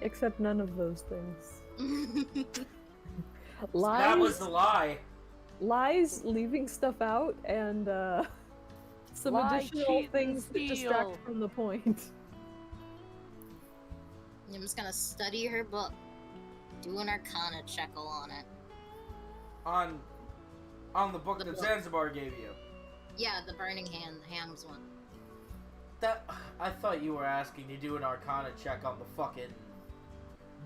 Except none of those things. Lies, That was the lie. lies, leaving stuff out, and some Lie, additional cheat, and things that distract steal. from the point. Nim's gonna study her book, do an arcana checkle on it. On the book The that book. Zanzibar gave you. Yeah, the Burning Hams one. That I thought you were asking to do an arcana check on the fucking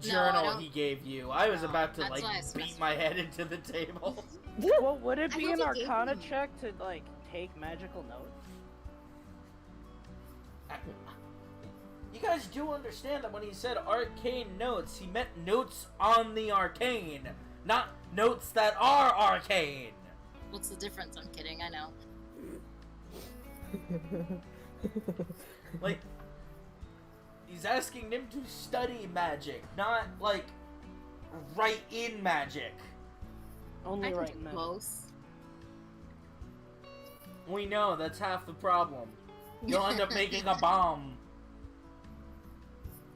No, I journal don't- he gave you. I was No, about to that's like why I beat specified. my head into the table. Well, would it I be thought an you gave Arcana them. check to like take magical notes? You guys do understand that when he said arcane notes, he meant notes on the arcane, not notes that are arcane. What's the difference? I'm kidding, I know. Like, he's asking them to study magic, not like write in magic. Only I can right do now. both. We know that's half the problem. You'll end up making a bomb.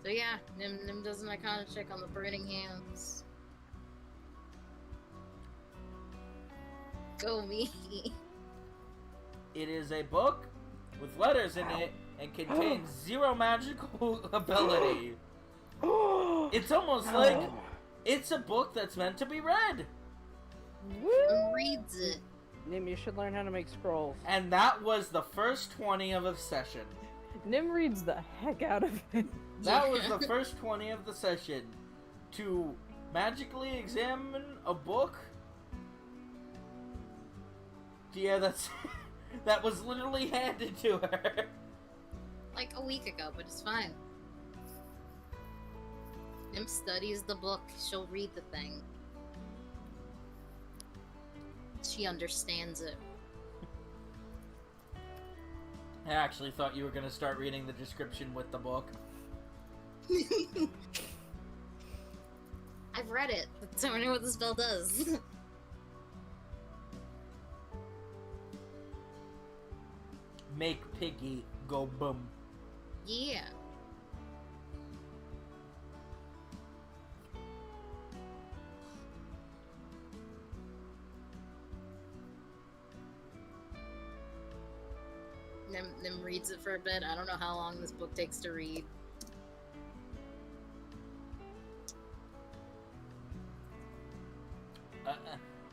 So yeah, Nim does an arcana check on the Burning Hams. Go me. It is a book with letters in it and contains 0 magical ability. It's almost like it's a book that's meant to be read. Nim reads it. Nim, you should learn how to make scrolls. And that was the first 20 of a session. Nim reads the heck out of it. That was Yeah. the first 20 of the session. To magically examine a book. Yeah, that was literally handed to her. Like a week ago, but it's fine. Nim studies the book. She'll read the thing. She understands it. I actually thought you were gonna start reading the description with the book. I've read it. That's how I know what the spell does. Make Piggy go boom. Yeah. Nim reads it for a bit. I don't know how long this book takes to read.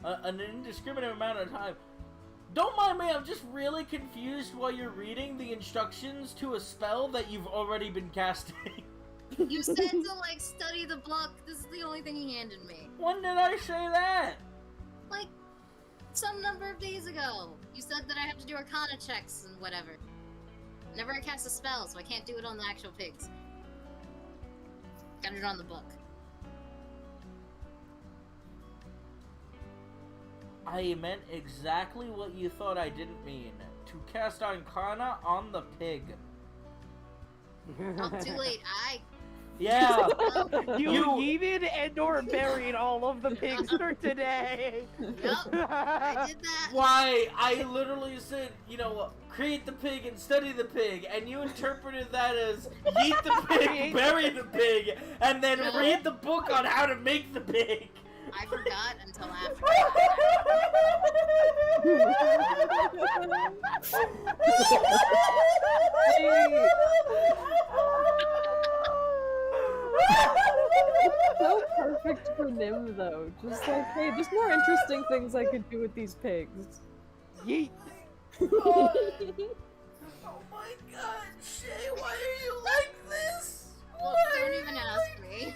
An indiscriminate amount of time. Don't mind me, I'm just really confused while you're reading the instructions to a spell that you've already been casting. You said to, like, study the book. This is the only thing he handed me. When did I say that? Like, some number of days ago. You said that I have to do arcana checks and whatever. Never I cast a spell, so I can't do it on the actual pigs. Got it on the book. I meant exactly what you thought I didn't mean. To cast Arcana on the pig. Oh, too late. Yeah! You You- yeeted and or buried all of the pigs for today. Yup, I did that. Why? I literally said, create the pig and study the pig, and you interpreted that as yeet the pig, bury the pig, and then No. read the book on how to make the pig. I forgot until after. perfect for Nim, though. Just like, hey, there's more interesting things I could do with these pigs. Yeet. Oh my god, Shay, why are you like this? Well, don't even ask me.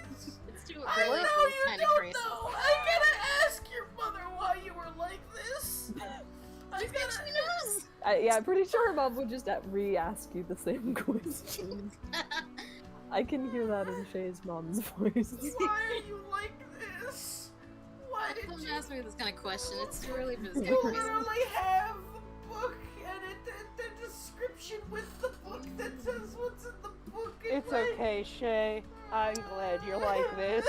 It's too I early know for this you kind of don't crazy. know. I gotta ask your mother why you were like this. I She gotta. knows. Yeah, I'm pretty sure Mom would just re-ask you the same question. I can hear that in Shay's mom's voice. Why are you like this? Why did Don't you? ask me this kind of question. It's too early for this kind You of crazy. literally have a book and the description with the book that says what's in the book. and It's like- okay, Shay. I'm glad you're like this.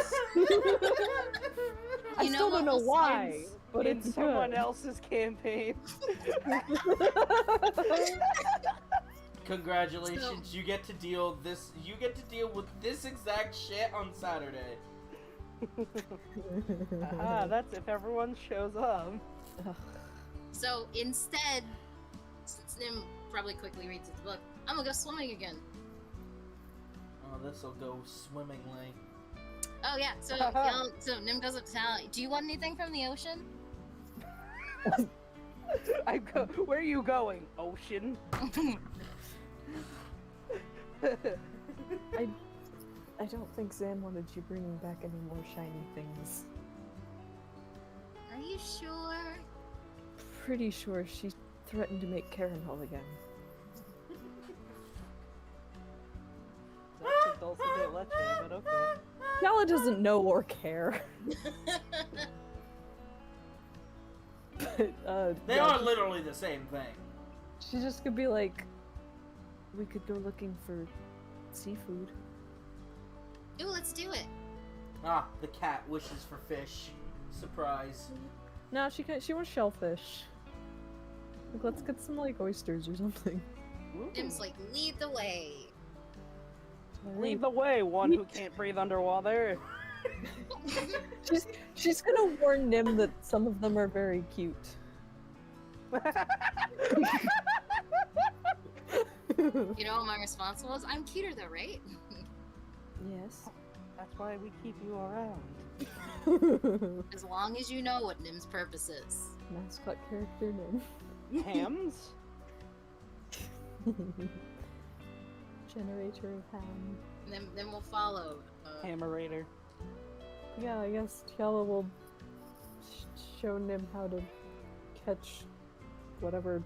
I You know still what don't know was why, said? but in it's someone good. else's campaign. Congratulations, you get to deal this. You get to deal with this exact shit on Saturday. That's if everyone shows up. So instead, since Nim probably quickly reads the book, I'm gonna go swimming again. Oh, this'll go swimmingly. Oh yeah, so so Nim doesn't tell. Do you want anything from the ocean? Where are you going, ocean? I don't think Zan wanted you bringing back any more shiny things. Are you sure? Pretty sure she threatened to make caramel again. That's a dulce de leche, but okay. Yala doesn't know or care. But, They yeah, are literally the same thing. she just could be like, we could go looking for seafood. Ooh, let's do it. Ah, the cat wishes for fish. Surprise. No, she wants shellfish. Like, let's get some like oysters or something. Nim's like, lead the way. Lead the way, one who can't breathe underwater. She's gonna warn Nim that some of them are very cute. You know what my response was? I'm cuter though, right? Yes. That's why we keep you around. As long as you know what Nim's purpose is. Mascot character Nim. Hams? Generator of ham. And then we'll follow. Hammerator. Yeah, I guess Tiala will show Nim how to catch whatever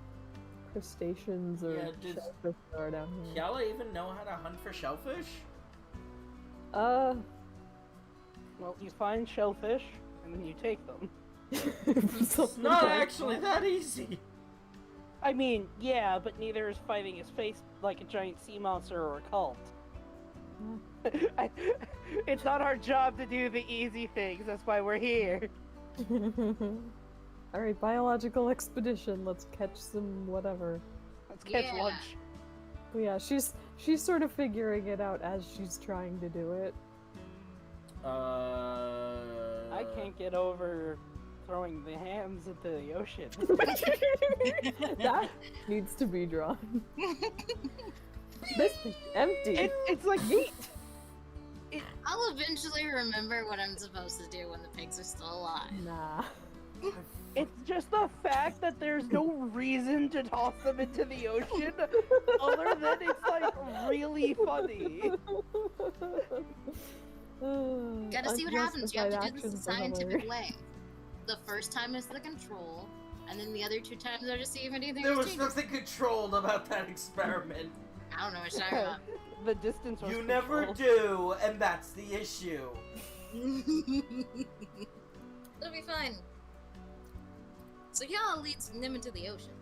crustaceans or Yeah, does shellfish there are down here. Kiala even know how to hunt for shellfish? Well, you find shellfish, and then you take them. It's not actually that easy. I mean, yeah, but neither is fighting his face like a giant sea monster or a cult. It's not our job to do the easy things, that's why we're here. Alright, biological expedition. Let's catch some whatever. Let's catch Yeah. lunch. But yeah, she's sort of figuring it out as she's trying to do it. I can't get over throwing the hams into the ocean. That needs to be drawn. This is empty. It's like meat. I'll eventually remember what I'm supposed to do when the pigs are still alive. Nah. It's just the fact that there's no reason to toss them into the ocean, other than it's like really funny. Gotta see what happens. You have to do this the Unjustified actions are scientific hilarious. way. The first time is the control, and then the other 2 times are to see if anything There was changes. nothing controlled about that experiment. I don't know what you're talking about. The distance was You never controlled. do, and that's the issue. It'll be fine. So Yala leads Nim into the ocean.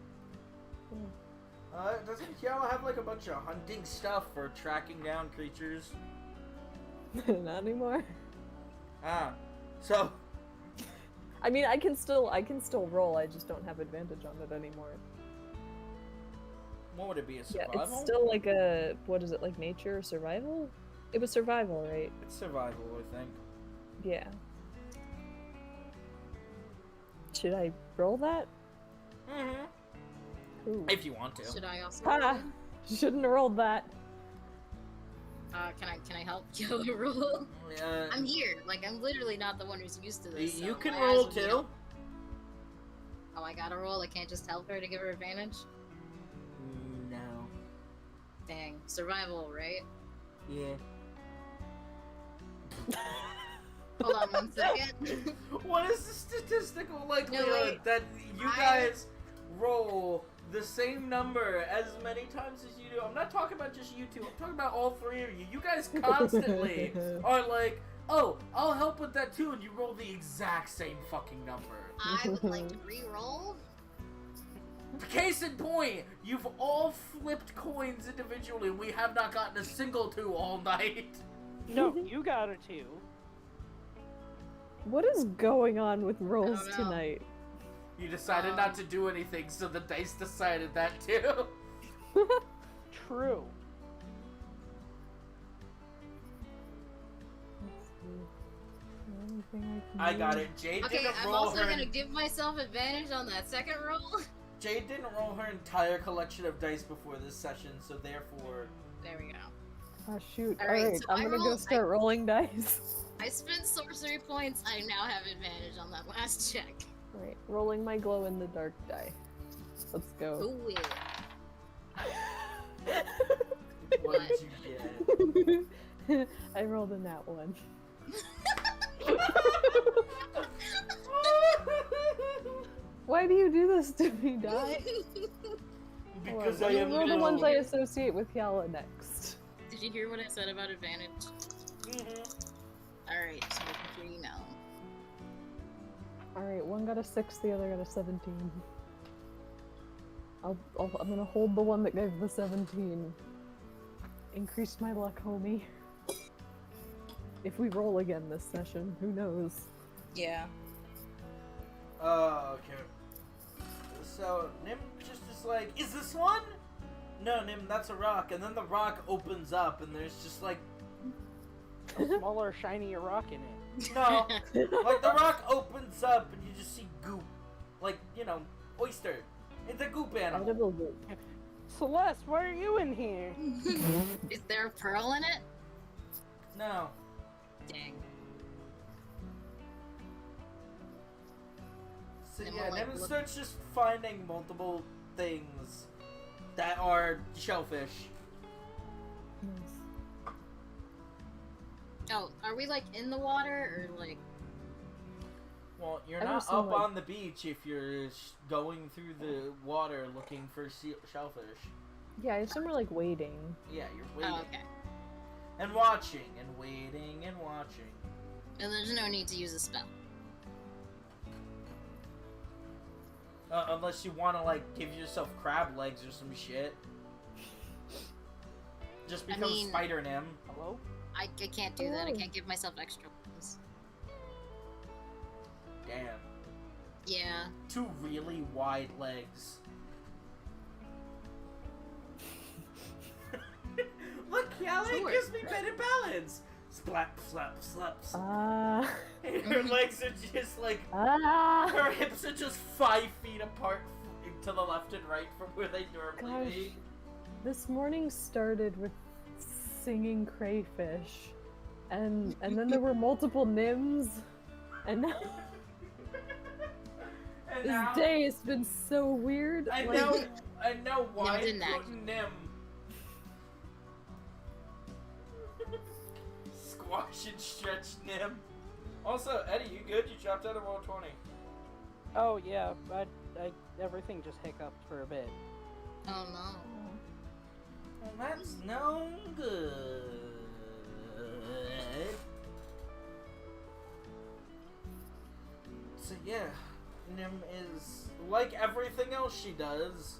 Doesn't Kiala have like a bunch of hunting stuff for tracking down creatures? Not anymore. Ah, so I mean, I can still roll. I just don't have advantage on it anymore. what would it be? A Yeah, survival? it's still like a what is it, like nature or survival? It was survival, right? It's survival, I think. Yeah. Should I roll that? Mm-hmm. Ooh. If you want to. Should I also? Ha! Shouldn't have rolled that. Can I help Joe roll? Uh, I'm here. Like, I'm literally not the one who's used to this. you so can my roll eyes would be too. help. Oh, I gotta roll. I can't just help her to give her advantage. No. Dang, survival, right? Yeah. Hold on 1 second. What is the statistical likelihood wait. that you guys roll the same number as many times as you do? I'm not talking about just you two. I'm talking about all three of you. You guys constantly are like, oh, I'll help with that too, and you roll the exact same fucking number. I would like to re-roll. Case in point, you've all flipped coins individually, and we have not gotten a single 2 all night. No, you got a 2. What is going on with rolls I don't know. tonight? You decided not to do anything, so the dice decided that too. True. Let's see. Anything I I can got do? it. Jade Okay, didn't I'm roll also her. gonna give myself advantage on that second roll. Jade didn't roll her entire collection of dice before this session, so therefore. There we go. Oh shoot! Alright, Alright, so I'm I gonna go rolled- start rolling dice. I spent sorcery points. I now have advantage on that last check. Right, rolling my glow in the dark die. Let's go. Who will? What did you get? I rolled a nat 1. Why do you do this to me, die? Because Hold I on, am roll the ones I low. associate with Yala next. Did you hear what I said about advantage? Alright, so I can hear you now. Alright, one got a 6, the other got a 17. I'm gonna hold the one that gave the 17. Increased my luck, homie. If we roll again this session, who knows? Yeah. Oh, okay. So, Nim just is like, is this one? No, Nim, that's a rock. And then the rock opens up, and there's just like, A smaller, shinier rock in it. no. Like, the rock opens up, and you just see goop. Like, you know, oyster. It's a goop animal. Edible goop. Celeste, why are you in here? Is there a pearl in it? No. Dang. So Then yeah, we'll, like, Nim look- starts just finding multiple things that are shellfish. Nice. Oh, are we like in the water or like? Well, you're I've not seen, up like- on the beach if you're going through the water looking for shellfish. Yeah, I assume we're like waiting. Yeah, you're waiting. Oh, okay. And watching, and waiting, and watching. And there's no need to use a spell. Unless you want to, like, give yourself crab legs or some shit. Just become mean- Spider Nim. Hello? I can't do that. I Oh. can't give myself extra ones. Damn. Yeah. 2 really wide legs. Look, Yala, Sure. it gives me better balance. Slap, slap, slaps. Ah. And her legs are just like, Ah. her hips are just 5 feet apart to the left and right from where they normally Gosh. be. This morning started with singing crayfish, and then there were multiple Nims, and now And this now, day has been so weird. I like- know why didn't put act. Nim. Squash and stretch Nim. Also, Eddie, you good? You dropped out of roll 20. Oh yeah, everything just hiccuped for a bit. Oh no. Well, that's no good. So yeah, Nim is, like everything else she does,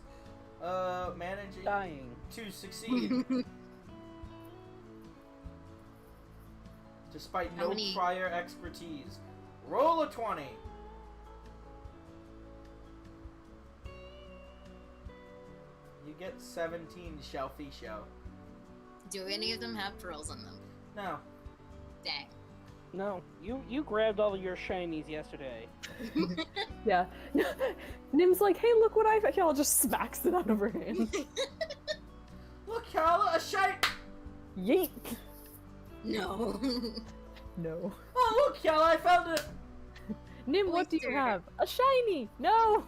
managing Dying. to succeed. Despite How no many- prior expertise. Roll a 20. You get 17 shellfish. Do any of them have pearls in them? No. Dang. No, you grabbed all your shinies yesterday. Yeah. Nim's like, hey, look what I found. Y'all just smacks it out of her hand. Look, Carla, a shite! Yeet! No. No. Oh, look, Kel, I found it! Nim, what do you Oyster. have? A shiny! No!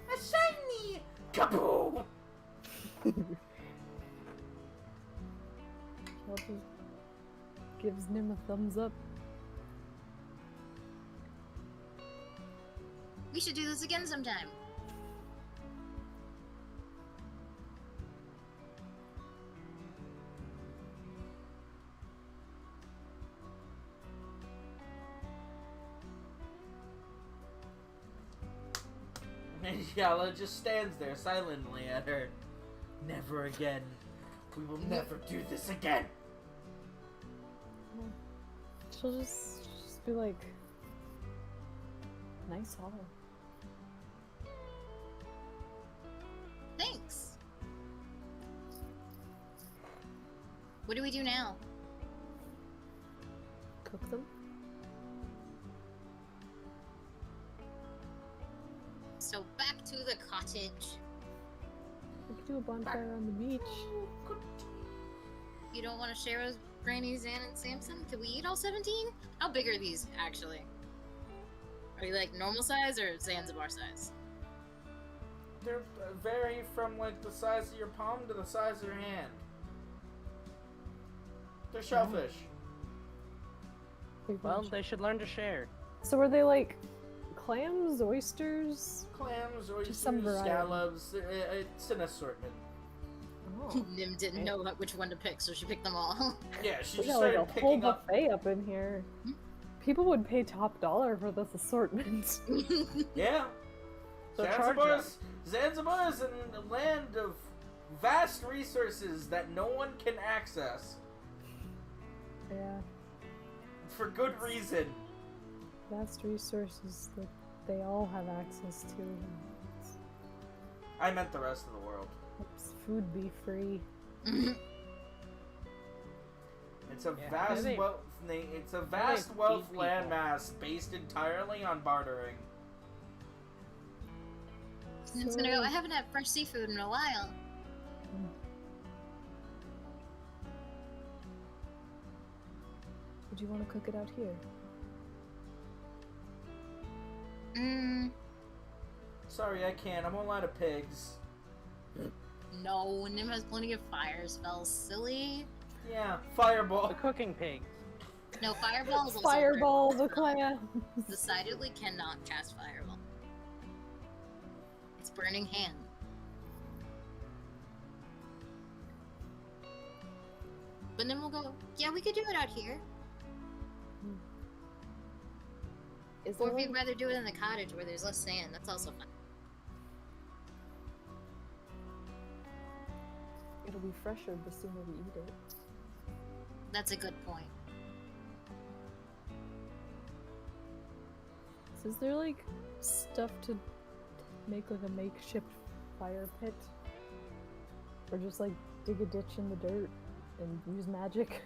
A shiny! Kaboom! Kel just gives Nim a thumbs up. We should do this again sometime. And Yala just stands there silently at her. Never again. We will never do this again. She'll just be like, nice haul. Thanks. What do we do now? Cook them? So back to the cottage. We could do a bonfire on the beach. You don't want to share with Granny, Zan, and Samson? Could we eat all 17? How big are these, actually? Are you like normal size or Zanzibar size? They vary from like the size of your palm to the size of your hand. They're shellfish. Big Well, bunch. they should learn to share. So are they like clams, oysters? Clams, some oysters, variety. scallops. It's an assortment. Oh. Nim didn't know which one to pick, so she picked them all. Yeah, she We just got like started a whole picking up. buffet up in here. People would pay top dollar for this assortment. Yeah. So charge them. Zanzibar is a land of vast resources that no one can access. Yeah, For good reason. vast resources that they all have access to. I meant the rest of the world. Helps food be free. It's a Yeah, vast they- wealth. It's a vast feed wealth people. landmass based entirely on bartering. Nim's gonna go, I haven't had fresh seafood in a while. Would you want to cook it out here? Sorry, I can't. I'm only out of pigs. No, Nim has plenty of fire spells. Silly. Yeah, fireball. The cooking pig. No, fireball is also Fireball the clan. decidedly cannot cast fireball. It's burning hand. But then we'll go, yeah, we could do it out here. Is Or there if you'd like, rather do it in the cottage where there's less sand, that's also fun. it'll be fresher the sooner we eat it. That's a good point. So is there like stuff to make like a makeshift fire pit? Or just like dig a ditch in the dirt and use magic?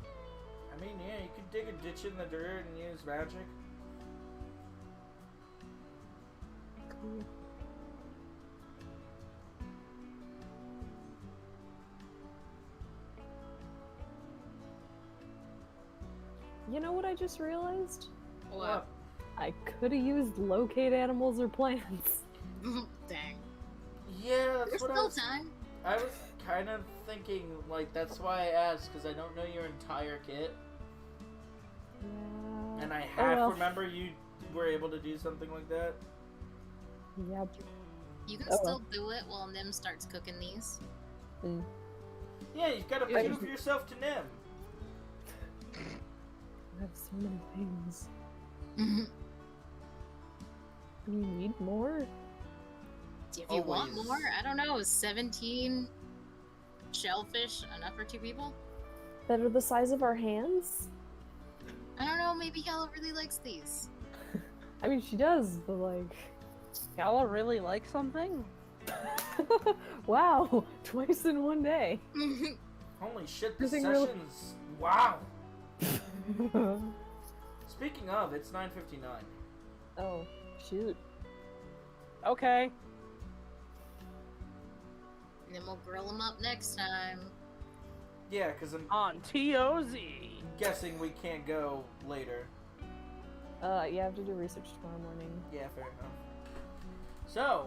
I mean, yeah, you could dig a ditch in the dirt and use magic. Cool. You know what I just realized? What? I could have used locate animals or plants. Dang. Yeah, that's There's what I still was. time. I was kind of thinking, like, that's why I asked, because I don't know your entire kit. Yeah. And I Oh, half well. remember you were able to do something like that. Yep. You can Oh, still do it while Nim starts cooking these. Mm. Yeah, you've got to Yeah, prove yourself to Nim. I have so many things. if Do we need more? you want Always. more, I don't know, is 17 shellfish enough for 2 people? That are the size of our hands? I don't know, maybe Hella really likes these. I mean, she does, but like... Y'all really like something? Wow! Twice in one day! Holy shit, the Nothing real- session's... Wow! Speaking of, it's 9:59. Oh, shoot. Okay. And then we'll grill them up next time. Yeah, because I'm On TOZ. guessing we can't go later. Yeah, I have to do research tomorrow morning. Yeah, fair enough. So,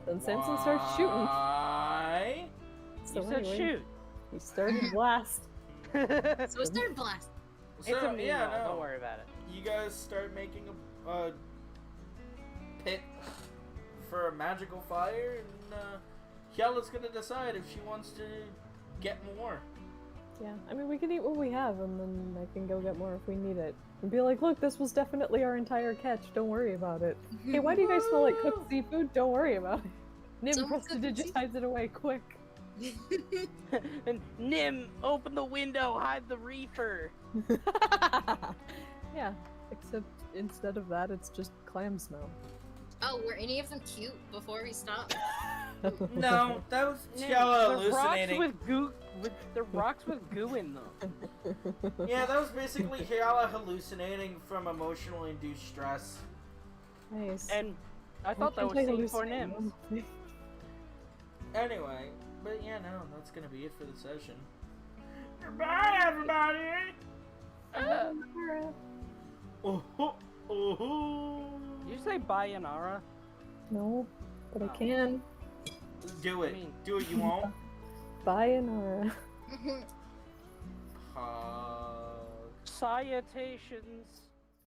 Then Samson starts shooting. Why? So You said anyway, shoot. he started blast. So we started blast. It's a meme, yeah, though, no. don't worry about it. You guys start making a pit for a magical fire, and Yalla's gonna decide if she wants to get more. Yeah, I mean, we can eat what we have, and then I can go get more if we need it. And be like, look, this was definitely our entire catch, don't worry about it. Hey, why do you guys smell like cooked seafood? Don't worry about it. Nim Someone's cooking prestidigitize it away, quick. And Nim, open the window, hide the reefer. Yeah, except instead of that, it's just clam smell. Oh, were any of them cute before we stopped? No, that was Nim, Yalla the rocks hallucinating. with goo, the rocks with goo in them. Yeah, that was basically Yalla hallucinating from emotionally induced stress. Nice. And I thought that was scene for Nim. Anyway, but yeah, no, that's gonna be it for the session. Goodbye, everybody! Did you say Bayanara? No, but I Oh. can. Do it. I mean- Do what you want. Bayanara. Hug. Salutations.